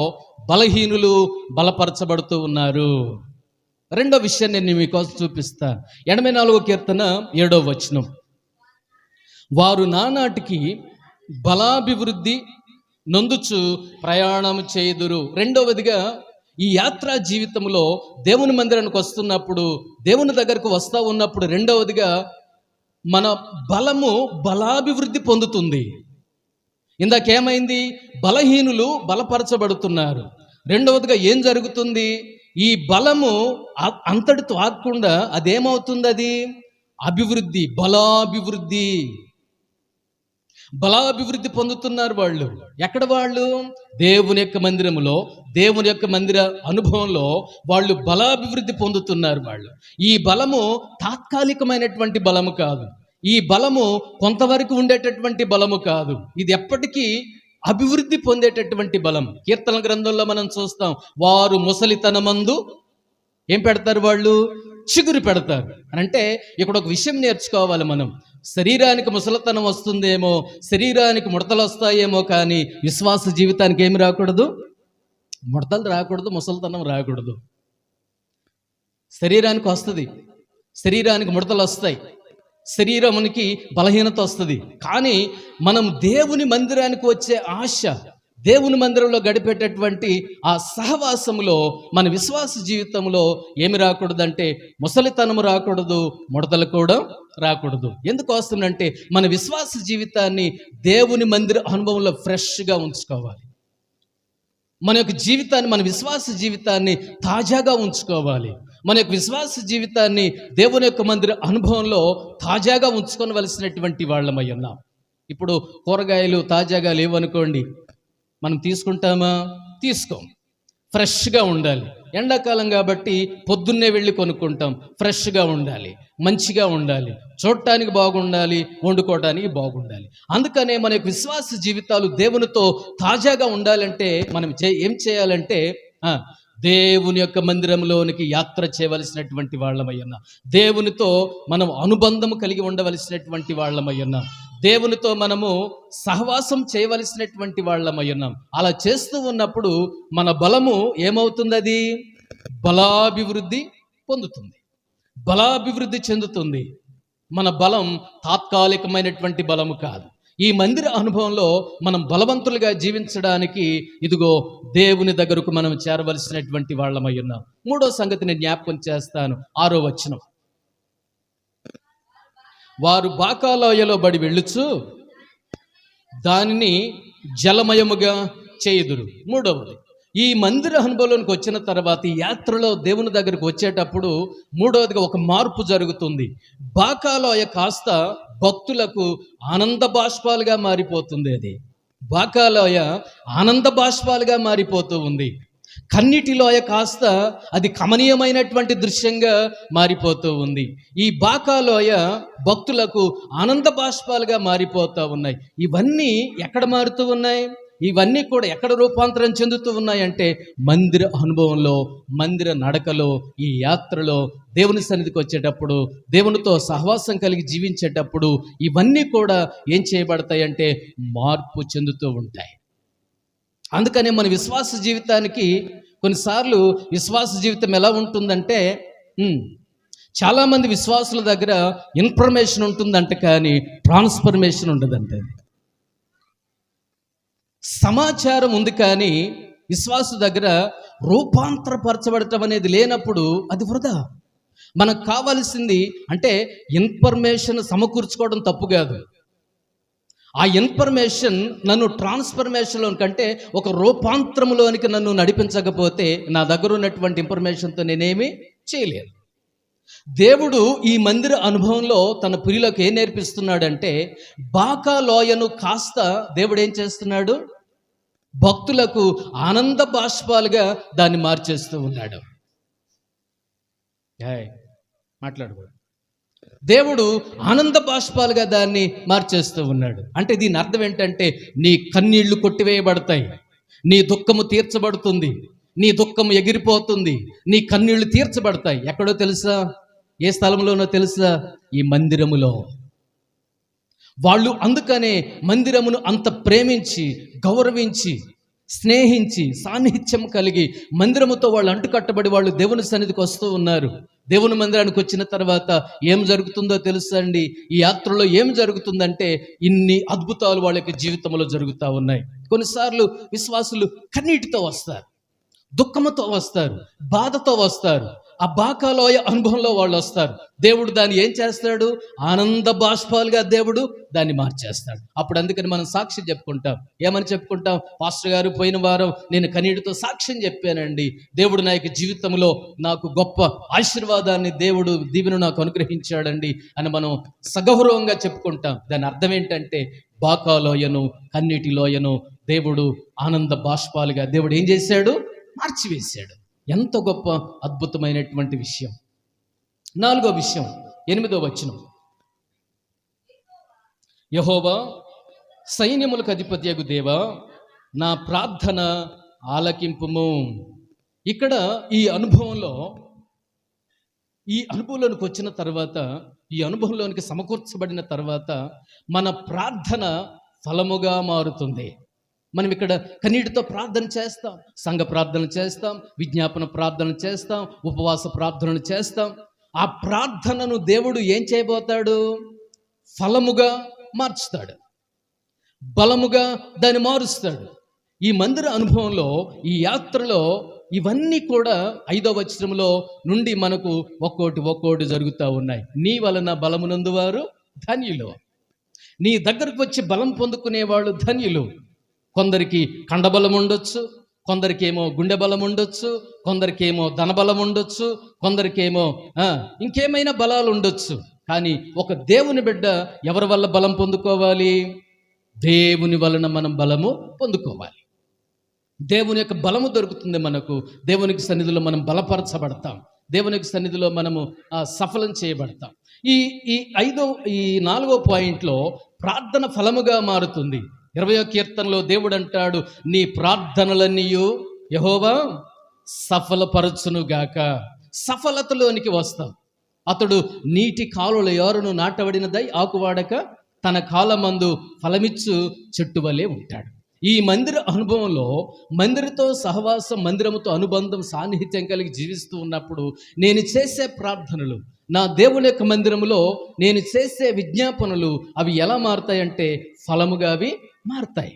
బలహీనులు బలపరచబడుతూ ఉన్నారు. రెండో విషయాన్ని నేను మీకోసం చూపిస్తాను. 84వ కీర్తన 7వ వచనం. వారు నానాటికి బలాభివృద్ధి నొందుచు ప్రయాణం చేయుదురు. రెండవదిగా, ఈ యాత్రా జీవితంలో దేవుని మందిరానికి వస్తున్నప్పుడు, దేవుని దగ్గరకు వస్తూ ఉన్నప్పుడు, రెండవదిగా మన బలాభివృద్ధి పొందుతుంది. ఇందాకేమైంది? బలహీనులు బలపరచబడుతున్నారు. రెండవదిగా ఏం జరుగుతుంది? ఈ బలము అంతటితో ఆగకుండా అదేమవుతుంది? అది అభివృద్ధి, బలాభివృద్ధి పొందుతున్నారు వాళ్ళు. ఎక్కడ? వాళ్ళు దేవుని యొక్క మందిరములో, దేవుని యొక్క మందిర అనుభవంలో వాళ్ళు బలాభివృద్ధి పొందుతున్నారు. వాళ్ళు ఈ బలము తాత్కాలికమైనటువంటి బలము కాదు, ఈ బలము కొంతవరకు ఉండేటటువంటి బలము కాదు, ఇది ఎప్పటికీ అభివృద్ధి పొందేటటువంటి బలం. కీర్తన గ్రంథంలో మనం చూస్తాం, వారు ముసలితనమందు ఏం పెడతారు? వాళ్ళు చిగురు పెడతారు. అంటే ఇక్కడ ఒక విషయం నేర్చుకోవాలి మనం. శరీరానికి ముసలితనం వస్తుందేమో, శరీరానికి ముడతలు వస్తాయేమో, కానీ విశ్వాస జీవితానికి ఏమి రాకూడదు? ముడతలు రాకూడదు, ముసలితనం రాకూడదు. శరీరానికి వస్తుంది, శరీరానికి ముడతలు వస్తాయి, శరీరానికి బలహీనత వస్తుంది. కానీ మనం దేవుని మందిరానికి వచ్చే ఆశ, దేవుని మందిరంలో గడిపేటటువంటి ఆ సహవాసములో మన విశ్వాస జీవితంలో ఏమి రాకూడదంటే ముసలితనము రాకూడదు, ముడతలు కూడా రాకూడదు. ఎందుకు వస్తుందంటే మన విశ్వాస జీవితాన్ని దేవుని మందిర అనుభవంలో ఫ్రెష్గా ఉంచుకోవాలి. మన యొక్క జీవితాన్ని, మన విశ్వాస జీవితాన్ని తాజాగా ఉంచుకోవాలి. మన యొక్క విశ్వాస జీవితాన్ని దేవుని యొక్క మందిర అనుభవంలో తాజాగా ఉంచుకోవలసినటువంటి వాళ్ళమై ఉన్నాం. ఇప్పుడు కూరగాయలు తాజాగా లేవనుకోండి, మనం తీసుకుంటామా? తీసుకోం. ఫ్రెష్గా ఉండాలి. ఎండాకాలం కాబట్టి పొద్దున్నే వెళ్ళి కొనుక్కుంటాం. ఫ్రెష్గా ఉండాలి, మంచిగా ఉండాలి, చూడటానికి బాగుండాలి, వండుకోవడానికి బాగుండాలి. అందుకనే మన యొక్క విశ్వాస జీవితాలు దేవునితో తాజాగా ఉండాలంటే మనం ఏం చేయాలంటే దేవుని యొక్క మందిరంలోనికి యాత్ర చేయవలసినటువంటి వాళ్ళమై ఉన్నాం. దేవునితో మనం అనుబంధము కలిగి ఉండవలసినటువంటి వాళ్ళమై ఉన్నాం. దేవునితో మనము సహవాసం చేయవలసినటువంటి వాళ్ళమై ఉన్నాం. అలా చేస్తూ ఉన్నప్పుడు మన బలము ఏమవుతుంది? అది బలాభివృద్ధి పొందుతుంది, బలాభివృద్ధి చెందుతుంది. మన బలం తాత్కాలికమైనటువంటి బలము కాదు. ఈ మందిర అనుభవంలో మనం బలవంతులుగా జీవించడానికి ఇదిగో దేవుని దగ్గరకు మనం చేరవలసినటువంటి వాళ్ళమై ఉన్నాం. మూడో సంగతిని జ్ఞాపకం చేస్తాను. 6వ వచనం. వారు బాకాలోయలో బడి వెళ్ళుచు దానిని జలమయముగా చేయుదురు. మూడవది, ఈ మందిర అనుభవంలోనికి వచ్చిన తర్వాత ఈ యాత్రలో దేవుని దగ్గరకు వచ్చేటప్పుడు మూడవదిగా ఒక మార్పు జరుగుతుంది. బాకాలోయ కాస్త భక్తులకు ఆనంద బాష్పాలుగా మారిపోతుంది. అది బాకాలోయ ఆనంద బాష్పాలుగా మారిపోతూ ఉంది. కన్నీటిలోయ కాస్త అది కమనీయమైనటువంటి దృశ్యంగా మారిపోతూ ఉంది. ఈ బాకాలోయ భక్తులకు ఆనంద బాష్పాలుగా మారిపోతూ ఉన్నాయి. ఇవన్నీ ఎక్కడ మారుతూ ఉన్నాయి? ఇవన్నీ కూడా ఎక్కడ రూపాంతరం చెందుతూ ఉన్నాయంటే మందిర అనుభవంలో, మందిర నడకలో, ఈ యాత్రలో, దేవుని సన్నిధికి వచ్చేటప్పుడు, దేవునితో సహవాసం కలిగి జీవించేటప్పుడు ఇవన్నీ కూడా ఏం చేయబడతాయంటే మార్పు చెందుతూ ఉంటాయి. అందుకనే మన విశ్వాస జీవితానికి కొన్నిసార్లు విశ్వాస జీవితం ఎలా ఉంటుందంటే చాలామంది విశ్వాసుల దగ్గర ఇన్ఫర్మేషన్ ఉంటుందంట, కానీ ట్రాన్స్ఫర్మేషన్ ఉండదంటే. సమాచారం ఉంది కానీ విశ్వాస దగ్గర రూపాంతరపరచబడటం అనేది లేనప్పుడు అది వృధా. మనకు కావాల్సింది అంటే ఇన్ఫర్మేషన్ సమకూర్చుకోవడం తప్పు కాదు. ఆ ఇన్ఫర్మేషన్ నన్ను ట్రాన్స్ఫర్మేషన్లో కంటే ఒక రూపాంతరంలోనికి నన్ను నడిపించకపోతే నా దగ్గర ఉన్నటువంటి ఇన్ఫర్మేషన్తో నేనేమి చేయలేను. దేవుడు ఈ మందిర అనుభవంలో తన ప్రియులకు ఏం నేర్పిస్తున్నాడంటే బాకాలోయను కాస్త దేవుడు ఏం చేస్తున్నాడు? భక్తులకు ఆనంద బాష్పాలుగా దాన్ని మార్చేస్తూ ఉన్నాడు. మాట్లాడకూడదు. దేవుడు ఆనంద బాష్పాలుగా దాన్ని మార్చేస్తూ ఉన్నాడు. అంటే దీని అర్థం ఏంటంటే నీ కన్నీళ్లు కొట్టివేయబడతాయి, నీ దుఃఖము తీర్చబడుతుంది, నీ దుఃఖం ఎగిరిపోతుంది, నీ కన్నీళ్లు తీర్చబడతాయి. ఎక్కడో తెలుసా? ఏ స్థలంలోనో తెలుసా? ఈ మందిరములో. వాళ్ళు అందుకనే మందిరమును అంత ప్రేమించి, గౌరవించి, స్నేహించి, సాన్నిహిత్యం కలిగి మందిరముతో వాళ్ళు అంటుకట్టబడి వాళ్ళు దేవుని సన్నిధికి వస్తూ ఉన్నారు. దేవుని మందిరానికి వచ్చిన తర్వాత ఏం జరుగుతుందో తెలుసా అండి? ఈ యాత్రలో ఏం జరుగుతుందంటే ఇన్ని అద్భుతాలు వాళ్ళ యొక్క జీవితంలో జరుగుతూ ఉన్నాయి. కొన్నిసార్లు విశ్వాసులు కన్నీటితో వస్తారు, దుఃఖముతో వస్తారు, బాధతో వస్తారు. ఆ బాకాలోయ అనుభవంలో వాళ్ళు వస్తారు. దేవుడు దాన్ని ఏం చేస్తాడు? ఆనంద బాష్పాలుగా దేవుడు దాన్ని మార్చేస్తాడు. అప్పుడు అందుకని మనం సాక్ష్యం చెప్పుకుంటాం. ఏమని చెప్పుకుంటాం? పాస్టర్ గారు, పోయిన వారం నేను కన్నీటితో సాక్ష్యం చెప్పానండి, దేవుడు నా యొక్క జీవితంలో నాకు గొప్ప ఆశీర్వాదాన్ని, దేవుడు దీవెను నాకు అనుగ్రహించాడండి అని మనం సగౌరవంగా చెప్పుకుంటాం. దాని అర్థం ఏంటంటే బాకాలోయను, కన్నీటిలోయను దేవుడు ఆనంద బాష్పాలుగా దేవుడు ఏం చేశాడు? మార్చివేశాడు. ఎంత గొప్ప అద్భుతమైనటువంటి విషయం. 4వ విషయం, 8వ వచనం. యెహోవా సైన్యములకు అధిపతియగు దేవా, నా ప్రార్థన ఆలకింపుము. ఇక్కడ ఈ అనుభవంలోనికి వచ్చిన తర్వాత, ఈ అనుభవంలోనికి సమకూర్చబడిన తర్వాత మన ప్రార్థన ఫలముగా మారుతుంది. మనం ఇక్కడ కన్నీటితో ప్రార్థన చేస్తాం, సంఘ ప్రార్థన చేస్తాం, విజ్ఞాపన ప్రార్థన చేస్తాం, ఉపవాస ప్రార్థనలు చేస్తాం. ఆ ప్రార్థనను దేవుడు ఏం చేయబోతాడు? ఫలముగా మార్చుతాడు, బలముగా దాన్ని మారుస్తాడు. ఈ మందిర అనుభవంలో, ఈ యాత్రలో ఇవన్నీ కూడా 5వ వచనంలో నుండి మనకు ఒక్కోటి జరుగుతూ ఉన్నాయి. నీ వలన బలమునందువారు ధన్యులు. నీ దగ్గరకు వచ్చి బలం పొందుకునేవాళ్ళు ధన్యులు. కొందరికి కండబలం ఉండొచ్చు, కొందరికేమో గుండె బలం ఉండొచ్చు, కొందరికేమో ధనబలం ఉండొచ్చు, కొందరికేమో ఇంకేమైనా బలాలు ఉండొచ్చు. కానీ ఒక దేవుని బిడ్డ ఎవరి వల్ల బలం పొందుకోవాలి? దేవుని వలన మనం బలము పొందుకోవాలి. దేవుని యొక్క బలము దొరుకుతుంది మనకు. దేవునికి సన్నిధిలో మనం బలపరచబడతాం. దేవునికి సన్నిధిలో మనము సఫలం చేయబడతాం. ఈ 4వ పాయింట్లో ప్రార్థన ఫలముగా మారుతుంది. 20వ కీర్తనలో దేవుడు అంటాడు, నీ ప్రార్థనలన్నీయు యెహోవా సఫలపరచునుగాక. సఫలతలోనికి వస్తాం. అతడు నీటి కాలువల యోరను నాటబడినదై ఆకువాడక తన కాలమందు ఫలమిచ్చు చెట్టు వలె ఉంటాడు. ఈ మందిర అనుభవంలో మందిరతో సహవాసం, మందిరముతో అనుబంధం, సాన్నిహిత్యం కలిగి జీవిస్తూ ఉన్నప్పుడు నేను చేసే ప్రార్థనలు, నా దేవుని యొక్క మందిరములో నేను చేసే విజ్ఞాపనలు అవి ఎలా మారుతాయంటే ఫలముగా అవి మారుతాయి.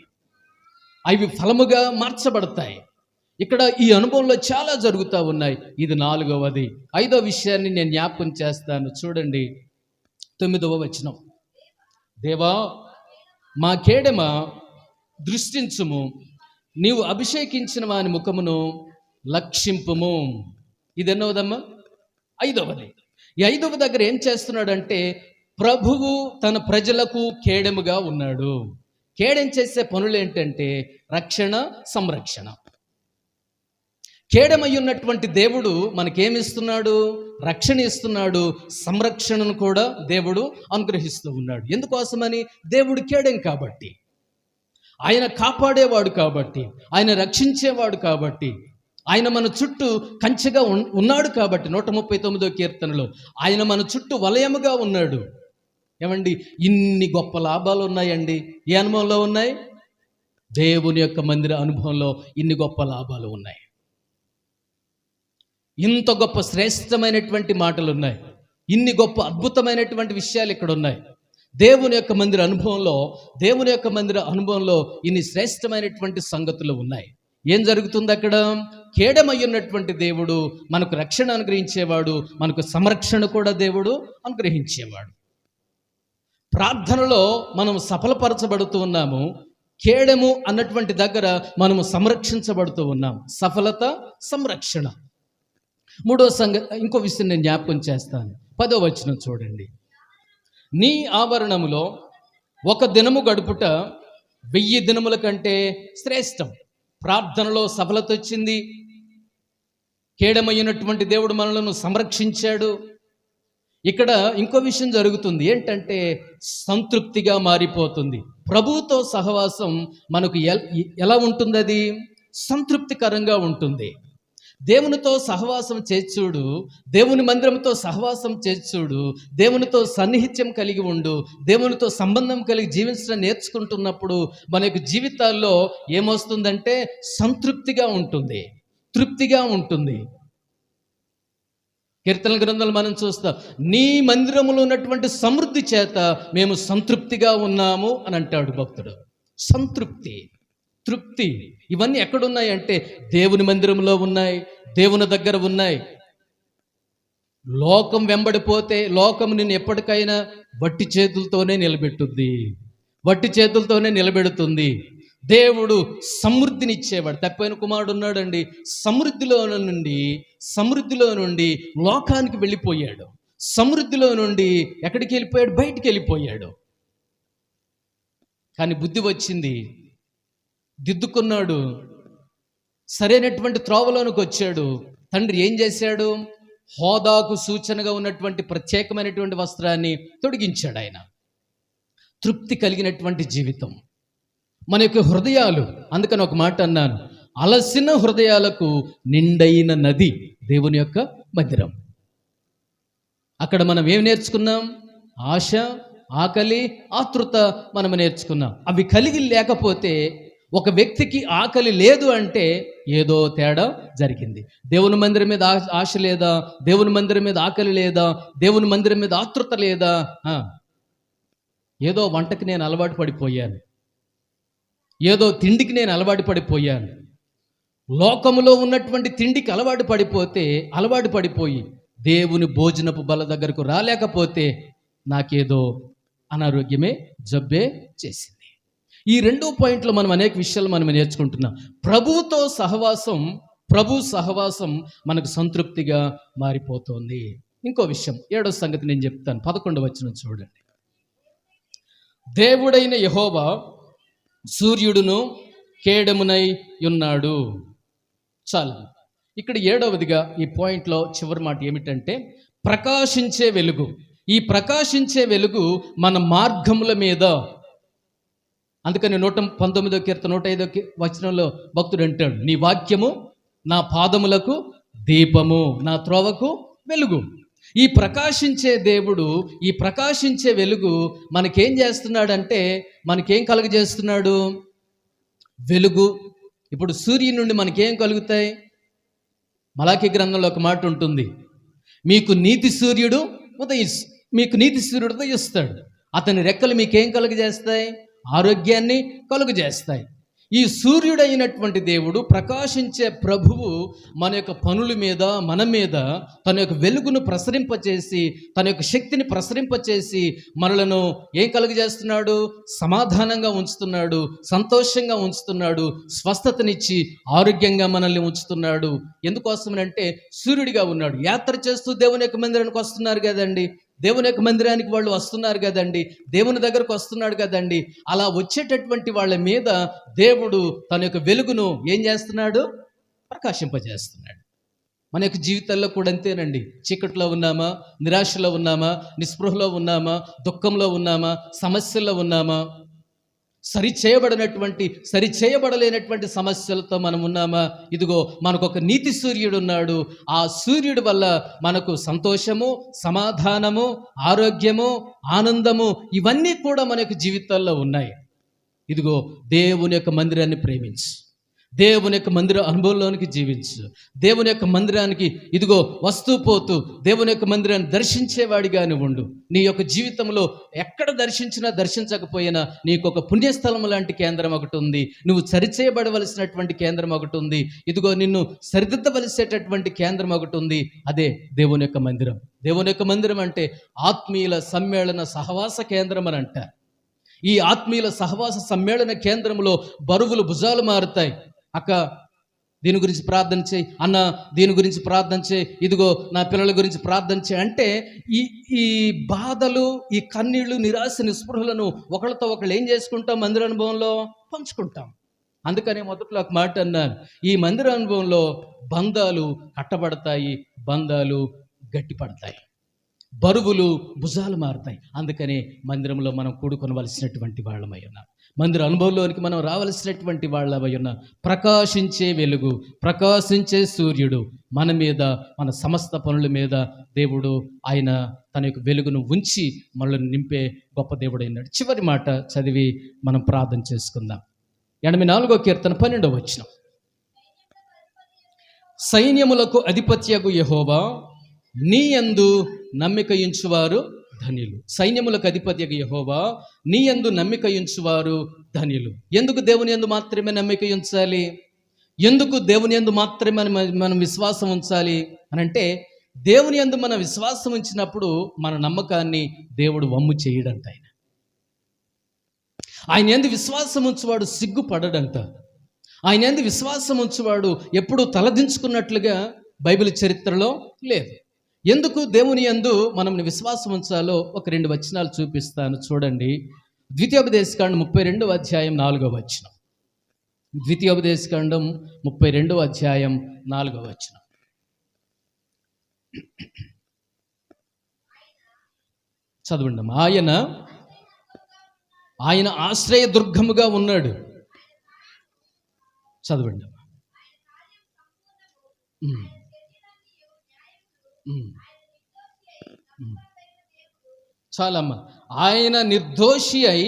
అవి ఫలముగా మార్చబడతాయి. ఇక్కడ ఈ అనుభవంలో చాలా జరుగుతూ ఉన్నాయి. ఇది 4వది. 5వ విషయాన్ని నేను జ్ఞాపకం చేస్తాను. చూడండి 9వ వచనం. దేవా మా కేడెమ దృష్టించుము, నీవు అభిషేకించిన వాని ముఖమును లక్షింపుము. ఇది ఎన్నోదమ్మా? 5వది. ఈ 5వ దగ్గర ఏం చేస్తున్నాడంటే ప్రభువు తన ప్రజలకు కేడెముగా ఉన్నాడు. కేడెం చేసే పనులు ఏంటంటే రక్షణ, సంరక్షణ. కేడమై ఉన్నటువంటి దేవుడు మనకేమిస్తున్నాడు? రక్షణ ఇస్తున్నాడు, సంరక్షణను కూడా దేవుడు అనుగ్రహిస్తూ ఉన్నాడు. ఎందుకోసమని? దేవుడు కేడెం కాబట్టి, ఆయన కాపాడేవాడు కాబట్టి, ఆయన రక్షించేవాడు కాబట్టి, ఆయన మన చుట్టూ కంచెగా ఉన్నాడు కాబట్టి 139వ కీర్తనలో ఆయన మన చుట్టూ వలయముగా ఉన్నాడు. ఏమండి, ఇన్ని గొప్ప లాభాలు ఉన్నాయండి. ఏ అనుభవంలో ఉన్నాయి? దేవుని యొక్క మందిర అనుభవంలో ఇన్ని గొప్ప లాభాలు ఉన్నాయి. ఇంత గొప్ప శ్రేష్టమైనటువంటి మాటలు ఉన్నాయి. ఇన్ని గొప్ప అద్భుతమైనటువంటి విషయాలు ఇక్కడ ఉన్నాయి. దేవుని యొక్క మందిర అనుభవంలో ఇన్ని శ్రేష్టమైనటువంటి సంగతులు ఉన్నాయి. ఏం జరుగుతుంది అక్కడ? కేడమై ఉన్నటువంటి దేవుడు మనకు రక్షణ అనుగ్రహించేవాడు, మనకు సంరక్షణ కూడా దేవుడు అనుగ్రహించేవాడు. ప్రార్థనలో మనం సఫలపరచబడుతూ ఉన్నాము. కేడము అన్నటువంటి దగ్గర మనము సంరక్షించబడుతూ ఉన్నాం. సఫలత, సంరక్షణ. ఇంకో విషయం నేను జ్ఞాపకం చేస్తాను. 10వ వచనం చూడండి. నీ ఆవరణములో ఒక దినము గడుపుట 1000 దినముల కంటే శ్రేష్టం. ప్రార్థనలో సఫలత వచ్చింది. కేడమైనటువంటి దేవుడు మనలను సంరక్షించాడు. ఇక్కడ ఇంకో విషయం జరుగుతుంది. ఏంటంటే సంతృప్తిగా మారిపోతుంది. ప్రభువుతో సహవాసం మనకు ఎలా ఉంటుంది? అది సంతృప్తికరంగా ఉంటుంది. దేవునితో సహవాసం చేర్చుడు, దేవుని మందిరంతో సహవాసం చేర్చుడు, దేవునితో సన్నిహిత్యం కలిగి ఉండు, దేవునితో సంబంధం కలిగి జీవించడం నేర్చుకుంటున్నప్పుడు మన యొక్క జీవితాల్లో ఏమొస్తుందంటే సంతృప్తిగా ఉంటుంది, తృప్తిగా ఉంటుంది. కీర్తనల గ్రంథాలు మనం చూస్తాం, నీ మందిరములో ఉన్నటువంటి సమృద్ధి చేత మేము సంతృప్తిగా ఉన్నాము అని అంటాడు భక్తుడు. సంతృప్తి, తృప్తి ఇవన్నీ ఎక్కడున్నాయి అంటే దేవుని మందిరంలో ఉన్నాయి, దేవుని దగ్గర ఉన్నాయి. లోకం వెంబడిపోతే లోకం నిన్ను ఎప్పటికైనా వట్టి చేతులతోనే నిలబెడుతుంది. దేవుడు సమృద్ధినిచ్చేవాడు. తప్పైన కుమారుడు ఉన్నాడండి. సమృద్ధిలో నుండి లోకానికి వెళ్ళిపోయాడు. సమృద్ధిలో నుండి ఎక్కడికి వెళ్ళిపోయాడు? బయటికి వెళ్ళిపోయాడు. కానీ బుద్ధి వచ్చింది, దిద్దుకున్నాడు, సరైనటువంటి త్రోవలోనికి వచ్చాడు. తండ్రి ఏం చేశాడు? హోదాకు సూచనగా ఉన్నటువంటి ప్రత్యేకమైనటువంటి వస్త్రాన్ని తొడిగించాడు. ఆయన తృప్తి కలిగినటువంటి జీవితం మన యొక్క హృదయాలు. అందుకని ఒక మాట అన్నాను, అలసిన హృదయాలకు నిండైన నది దేవుని యొక్క మందిరం. అక్కడ మనం ఏం నేర్చుకున్నాం? ఆశ, ఆకలి, ఆతృత మనం నేర్చుకున్నాం. అవి కలిగి లేకపోతే, ఒక వ్యక్తికి ఆకలి లేదు అంటే ఏదో తేడా జరిగింది. దేవుని మందిరం మీద ఆశ లేదా, దేవుని మందిరం మీద ఆకలి లేదా, దేవుని మందిరం మీద ఆతృత లేదా, ఏదో వంటకి నేను అలవాటు పడిపోయాను, ఏదో తిండికి నేను అలవాటు పడిపోయాను. లోకములో ఉన్నటువంటి తిండికి అలవాటు పడిపోయి దేవుని భోజనపు బల్ల దగ్గరకు రాలేకపోతే నాకేదో అనారోగ్యమే జబ్బే చేసింది. ఈ 2 పాయింట్లు మనం అనేక విషయాలు మనం నేర్చుకుంటున్నాం. ప్రభు సహవాసం మనకు సంతృప్తిగా మారిపోతుంది. ఇంకో విషయం, 7వ సంగతి నేను చెప్తాను. 11వ వచనం చూడండి. దేవుడైన యెహోవా సూర్యుడును కేడమునై ఉన్నాడు. చాలు. ఇక్కడ 7వదిగా ఈ పాయింట్లో చివరి మాట ఏమిటంటే ప్రకాశించే వెలుగు. ఈ ప్రకాశించే వెలుగు మన మార్గముల మీద. అందుకని 119వ కీర్తన 105వ వచనంలో భక్తుడు అంటాడు, నీ వాక్యము నా పాదములకు దీపము, నా త్రోవకు వెలుగు. ఈ ప్రకాశించే దేవుడు, ఈ ప్రకాశించే వెలుగు మనకేం చేస్తున్నాడంటే, మనకేం కలుగజేస్తున్నాడు? వెలుగు. ఇప్పుడు సూర్యుని నుండి మనకేం కలుగుతాయి? మలాకి గ్రంథంలో ఒక మాట ఉంటుంది, మీకు నీతి సూర్యుడు ఉదయిస్తాడు, అతని రెక్కలు మీకేం కలుగజేస్తాయి? ఆరోగ్యాన్ని కలుగజేస్తాయి. ఈ సూర్యుడైనటువంటి దేవుడు, ప్రకాశించే ప్రభువు మన యొక్క పనుల మీద, మన మీద తన యొక్క వెలుగును ప్రసరింపచేసి, తన యొక్క శక్తిని ప్రసరింపచేసి మనలను ఏం కలుగజేస్తున్నాడు? సమాధానంగా ఉంచుతున్నాడు, సంతోషంగా ఉంచుతున్నాడు, స్వస్థతనిచ్చి ఆరోగ్యంగా మనల్ని ఉంచుతున్నాడు. ఎందుకోసమనంటే సూర్యుడిగా ఉన్నాడు. యాత్ర చేస్తూ దేవుని యొక్క మందిరానికి వస్తున్నారు కదండి, దేవుని యొక్క మందిరానికి వాళ్ళు వస్తున్నారు కదండి, దేవుని దగ్గరకు వస్తున్నాడు కదండి. అలా వచ్చేటటువంటి వాళ్ళ మీద దేవుడు తన యొక్క వెలుగును ఏం చేస్తున్నాడు? ప్రకాశింపజేస్తున్నాడు. మన యొక్క జీవితాల్లో కూడా అంతేనండి. చీకట్లో ఉన్నామా, నిరాశలో ఉన్నామా, నిస్పృహలో ఉన్నామా, దుఃఖంలో ఉన్నామా, సమస్యల్లో ఉన్నామా, సరిచేయబడలేనటువంటి సమస్యలతో మనం ఉన్నామా? ఇదిగో మనకు ఒక నీతి సూర్యుడు ఉన్నాడు. ఆ సూర్యుడి వల్ల మనకు సంతోషము, సమాధానము, ఆరోగ్యము, ఆనందము ఇవన్నీ కూడా మన యొక్క జీవితాల్లో ఉన్నాయి. ఇదిగో దేవుని యొక్క మందిరాన్ని ప్రేమించు, దేవుని యొక్క మందిర అనుభవంలోనికి జీవించు, దేవుని యొక్క మందిరానికి ఇదిగో వస్తూ పోతూ దేవుని యొక్క మందిరాన్ని దర్శించేవాడిగానే ఉండు. నీ యొక్క జీవితంలో ఎక్కడ దర్శించకపోయినా నీకు ఒక పుణ్యస్థలం లాంటి కేంద్రం ఒకటి ఉంది. నువ్వు సరిచేయబడవలసినటువంటి కేంద్రం ఒకటి ఉంది. ఇదిగో నిన్ను సరిదిద్దవలసేటటువంటి కేంద్రం ఒకటి ఉంది. అదే దేవుని యొక్క మందిరం. దేవుని యొక్క మందిరం అంటే ఆత్మీయుల సమ్మేళన సహవాస కేంద్రం అని అంటారు. ఈ ఆత్మీయుల సహవాస సమ్మేళన కేంద్రంలో బరువులు భుజాలు మారుతాయి. అక్క దీని గురించి ప్రార్థన చేయి, అన్న దీని గురించి ప్రార్థన చేయి, ఇదిగో నా పిల్లల గురించి ప్రార్థన చేయి అంటే ఈ బాధలు, ఈ కన్నీళ్లు, నిరాశ, నిస్పృహలను ఒకళ్ళతో ఒకళ్ళు ఏం చేసుకుంటాం? మందిర అనుభవంలో పంచుకుంటాం. అందుకనే మొదట్లో ఒక మాట అన్నాను, ఈ మందిర అనుభవంలో బంధాలు కట్టబడతాయి, బంధాలు గట్టిపడతాయి, బరువులు భుజాలు మారుతాయి. అందుకనే మందిరంలో మనం కూడుకొనవలసినటువంటి వాళ్ళమై ఉన్నాం. మందిర అనుభవంలోనికి మనం రావలసినటువంటి వాళ్ళమై ఉన్నాం. ప్రకాశించే వెలుగు, ప్రకాశించే సూర్యుడు మన మీద, మన సమస్త పనుల మీద దేవుడు ఆయన తన యొక్క వెలుగును ఉంచి మనల్ని నింపే గొప్ప దేవుడు అయినాడు. చివరి మాట చదివి మనం ప్రార్థన చేసుకుందాం. 84వ కీర్తన 12వ వచనం. సైన్యములకు అధిపత్యగు యెహోవా నీ యందు నమ్మిక ఉంచువారు ధన్యులు. సైన్యములకు అధిపత్యగు యెహోవా నీ యందు నమ్మిక ఉంచువారు ధన్యులు. ఎందుకు దేవుని యందు మాత్రమే నమ్మిక ఉంచాలి? ఎందుకు దేవుని యందు మాత్రమే మనం విశ్వాసం ఉంచాలి అని అంటే, దేవుని యందు మన విశ్వాసం ఉంచినప్పుడు మన నమ్మకాన్ని దేవుడు వమ్ము చేయడంట. ఆయన యందు విశ్వాసం ఉంచువాడు సిగ్గుపడడంట. ఆయన యందు విశ్వాసం ఉంచువాడు ఎప్పుడూ తలదించుకున్నట్లుగా బైబిల్ చరిత్రలో లేదు. ఎందుకు దేవుని యందు మనం విశ్వాసం ఉంచాలో ఒక 2 వచనాలు చూపిస్తాను చూడండి. ద్వితీయోపదేశకాండం 32వ అధ్యాయం 4వ వచనం. ద్వితీయోపదేశకాండం 32వ అధ్యాయం 4వ వచనం. చదవండి. ఆయన ఆశ్రయ దుర్గముగా ఉన్నాడు. చదవండి. చాలమ్మ. ఆయన నిర్దోషి అయి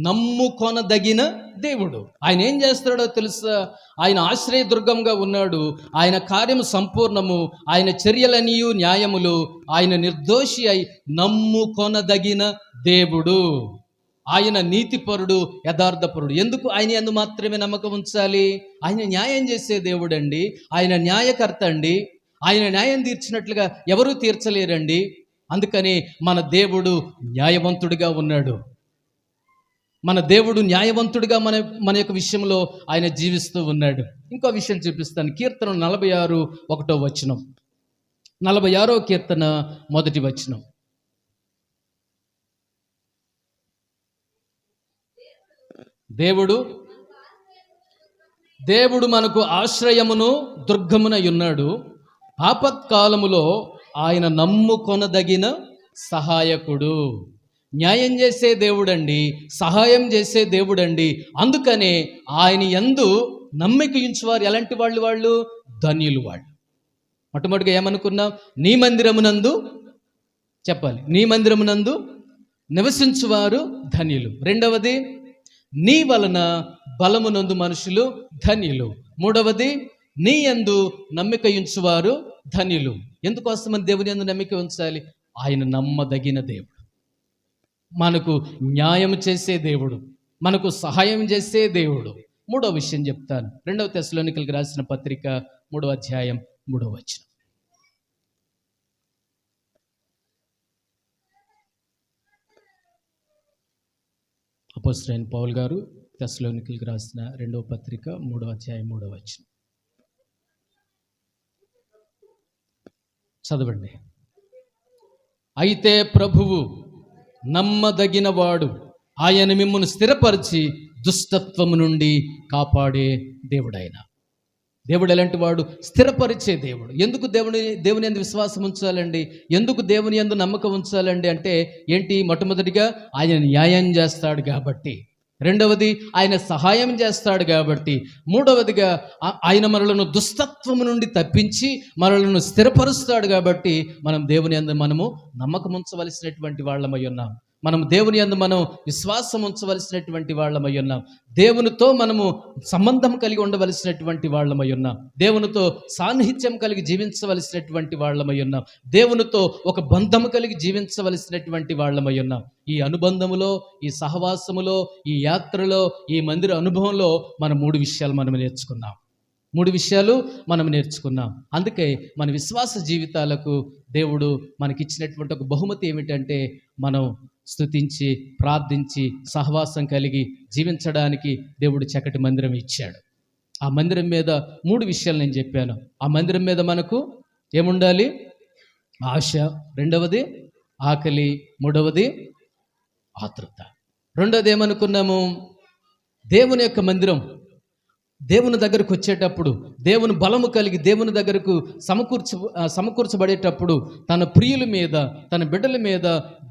నమ్ముకొనదగిన దేవుడు. ఆయన ఏం చేస్తాడో తెలుసా? ఆయన ఆశ్రయ దుర్గంగా ఉన్నాడు. ఆయన కార్యము సంపూర్ణము, ఆయన చర్యలనియు న్యాయములు. ఆయన నిర్దోషి అయి నమ్ముకొనదగిన దేవుడు. ఆయన నీతిపరుడు, యథార్థపరుడు. ఎందుకు ఆయన యందు మాత్రమే నమ్మకం ఉంచాలి? ఆయన న్యాయం చేసే దేవుడు అండి, ఆయన న్యాయకర్త అండి. ఆయన న్యాయం తీర్చినట్లుగా ఎవరూ తీర్చలేరండి. అందుకని మన దేవుడు న్యాయవంతుడిగా ఉన్నాడు. మన దేవుడు న్యాయవంతుడిగా మన యొక్క విషయంలో ఆయన జీవిస్తూ ఉన్నాడు. ఇంకో విషయం చూపిస్తాను. కీర్తన 46:1 46వ కీర్తన 1 దేవుడు మనకు ఆశ్రయమును దుర్గమునై ఉన్నాడు. ఆపత్కాలములో ఆయన నమ్ముకొనదగిన సహాయకుడు. న్యాయం చేసే దేవుడండి, సహాయం చేసే దేవుడండి. అందుకనే ఆయన యందు నమ్మిక ఉంచువారు ఎలాంటి వాళ్ళు ధన్యులు. వాళ్ళు మొట్టమొదటిగా ఏమనుకున్నాం? నీ మందిరమునందు చెప్పాలి, నీ మందిరమునందు నివసించువారు ధన్యులు. రెండవది, నీ వలన బలమునందు మనుషులు ధన్యులు. మూడవది, నీ యందు నమ్మిక ఉంచువారు ధన్యులు. ఎందుకోసమని దేవుని యందు నమ్మిక ఉంచాలి? ఆయన నమ్మదగిన దేవుడు, మనకు న్యాయం చేసే దేవుడు, మనకు సహాయం చేసే దేవుడు. మూడో విషయం చెప్తాను. 2వ తెస్సలోనికీయులకు రాసిన పత్రిక 3వ అధ్యాయం 3వ వచనం. అపోస్తలుడైన పౌలు గారు తెస్సలోనికీయులకు రాసిన 2వ పత్రిక 3వ అధ్యాయం 3వ వచనం చదవండి. అయితే ప్రభువు నమ్మదగినవాడు, ఆయన మిమ్మును స్థిరపరిచి దుష్టత్వము నుండి కాపాడే దేవుడైన. దేవుడు ఎలాంటి వాడు? స్థిరపరిచే దేవుడు. ఎందుకు దేవుని యందు విశ్వాసం ఉంచాలండి? ఎందుకు దేవుని యందు నమ్మకం ఉంచాలండి అంటే ఏంటి? మొట్టమొదటిగా ఆయన న్యాయం చేస్తాడు కాబట్టి. రెండవది, ఆయన సహాయం చేస్తాడు కాబట్టి. మూడవదిగా ఆయన మనలను దుష్టత్వము నుండి తప్పించి మనలను స్థిరపరుస్తాడు కాబట్టి మనం దేవుని యందు మనము నమ్మకం ఉంచవలసినటువంటి వాళ్ళమై ఉన్నాం. మనం దేవుని యందు మనం విశ్వాసం ఉంచవలసినటువంటి వాళ్ళమై ఉన్నాం. దేవునితో మనము సంబంధం కలిగి ఉండవలసినటువంటి వాళ్ళమై ఉన్నాం. దేవునితో సాన్నిహిత్యం కలిగి జీవించవలసినటువంటి వాళ్ళమై ఉన్నాం. దేవునితో ఒక బంధము కలిగి జీవించవలసినటువంటి వాళ్ళమై ఉన్నాం. ఈ అనుబంధములో, ఈ సహవాసములో, ఈ యాత్రలో, ఈ మందిర అనుభవంలో మనం 3 విషయాలు మనం నేర్చుకున్నాం. 3 విషయాలు మనం నేర్చుకున్నాం. అందుకే మన విశ్వాస జీవితాలకు దేవుడు మనకిచ్చినటువంటి ఒక బహుమతి ఏమిటంటే, మనం స్తుతించి, ప్రార్థించి, సహవాసం కలిగి జీవించడానికి దేవుడు చక్కటి మందిరం ఇచ్చాడు. ఆ మందిరం మీద 3 విషయాలు నేను చెప్పాను. ఆ మందిరం మీద మనకు ఏముండాలి? ఆశ, రెండవది ఆకలి, మూడవది ఆతృత. రెండవది ఏమనుకున్నాము? దేవుని యొక్క మందిరం దేవుని దగ్గరకు వచ్చేటప్పుడు, దేవుని బలము కలిగి దేవుని దగ్గరకు సమకూర్చబడేటప్పుడు తన ప్రియుల మీద, తన బిడ్డల మీద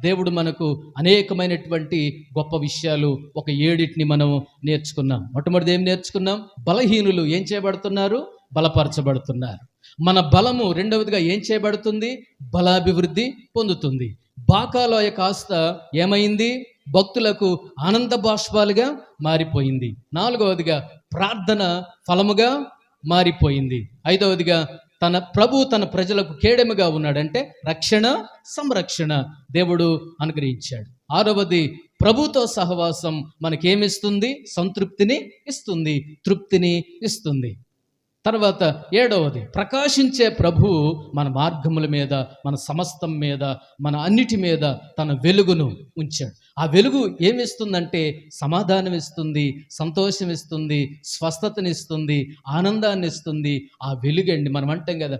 దేవుడు మనకు అనేకమైనటువంటి గొప్ప విషయాలు, ఒక 7 మనం నేర్చుకున్నాం. మొట్టమొదటి ఏం నేర్చుకున్నాం? బలహీనులు ఏం చేయబడుతున్నారు? బలపరచబడుతున్నారు. మన బలము రెండవదిగా ఏం చేయబడుతుంది? బలాభివృద్ధి పొందుతుంది. బాకాలోయ కాస్త ఏమైంది? భక్తులకు ఆనంద బాష్పాలుగా మారిపోయింది. 4వదిగా ప్రార్థన ఫలముగా మారిపోయింది. 5వదిగా తన ప్రజలకు కేడెముగా ఉన్నాడంటే రక్షణ, సంరక్షణ దేవుడు అనుగ్రహించాడు. 6వది, ప్రభుతో సహవాసం మనకేమిస్తుంది? సంతృప్తిని ఇస్తుంది, తృప్తిని ఇస్తుంది. తర్వాత 7వది, ప్రకాశించే ప్రభువు మన మార్గముల మీద, మన సమస్తం మీద, మన అన్నిటి మీద తన వెలుగును ఉంచాడు. ఆ వెలుగు ఏమిస్తుందంటే సమాధానం ఇస్తుంది, సంతోషం ఇస్తుంది, స్వస్థతనిస్తుంది, ఆనందాన్ని ఇస్తుంది. ఆ వెలుగండి. మనం అంటాం కదా,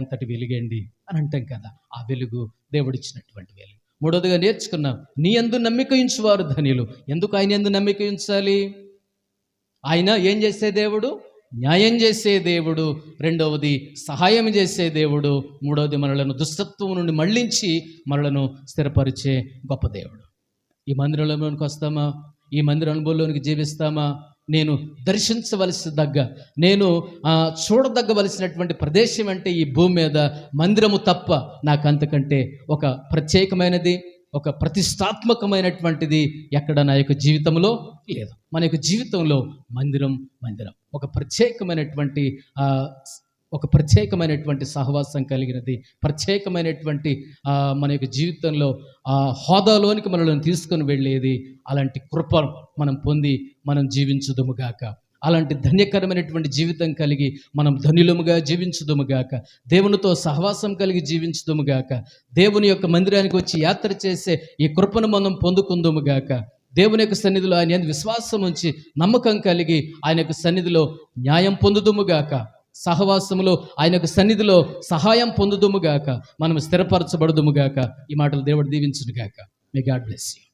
ఎంతటి వెలుగండి అని అంటాం కదా. ఆ వెలుగు దేవుడిచ్చినటువంటి వెలుగు. 3వదిగా నేర్చుకున్నాం, నీ యందు నమ్మిక ఉంచువారు ధన్యులు. ఎందుకు ఆయన యందు నమ్మిక ఉంచాలి? ఆయన ఏం చేసే దేవుడు? న్యాయం చేసే దేవుడు. రెండవది సహాయం చేసే దేవుడు. మూడవది మనలను దుష్టత్వం నుండి మళ్ళించి మనలను స్థిరపరిచే గొప్ప దేవుడు. ఈ మందిరంలోనికి వస్తామా? ఈ మందిర అనుభవంలోనికి జీవిస్తామా? నేను నేను చూడదగ్గవలసినటువంటి ప్రదేశం అంటే ఈ భూమి మీద మందిరము తప్ప నాకు అంతకంటే ఒక ప్రత్యేకమైనది, ఒక ప్రతిష్టాత్మకమైనటువంటిది ఎక్కడ నా యొక్క జీవితంలో లేదు. మన యొక్క జీవితంలో మందిరం ఒక ప్రత్యేకమైనటువంటి ఒక ప్రత్యేకమైనటువంటి సహవాసం కలిగినది, ప్రత్యేకమైనటువంటి మన యొక్క జీవితంలో హోదాలోనికి మనల్ని తీసుకొని వెళ్ళేది. అలాంటి కృప మనం పొంది మనం జీవించుదుముగాక. అలాంటి ధన్యకరమైనటువంటి జీవితం కలిగి మనం ధన్యులముగా జీవించుదుముగాక. దేవునితో సహవాసం కలిగి జీవించుదుముగాక. దేవుని యొక్క మందిరానికి వచ్చి యాత్ర చేసే ఈ కృపను మనం పొందుకుందుముగాక. దేవుని యొక్క సన్నిధిలో ఆయన యందు విశ్వాసం ఉంచి నమ్మకం కలిగి ఆయన యొక్క సన్నిధిలో న్యాయం పొందుదుముగాక. సహవాసములో ఆయన యొక్క సన్నిధిలో సహాయం పొందుదుముగాక. మనం స్థిరపరచబడుదుముగాక. ఈ మాటలు దేవుడు దీవించునుగాక. May God bless you.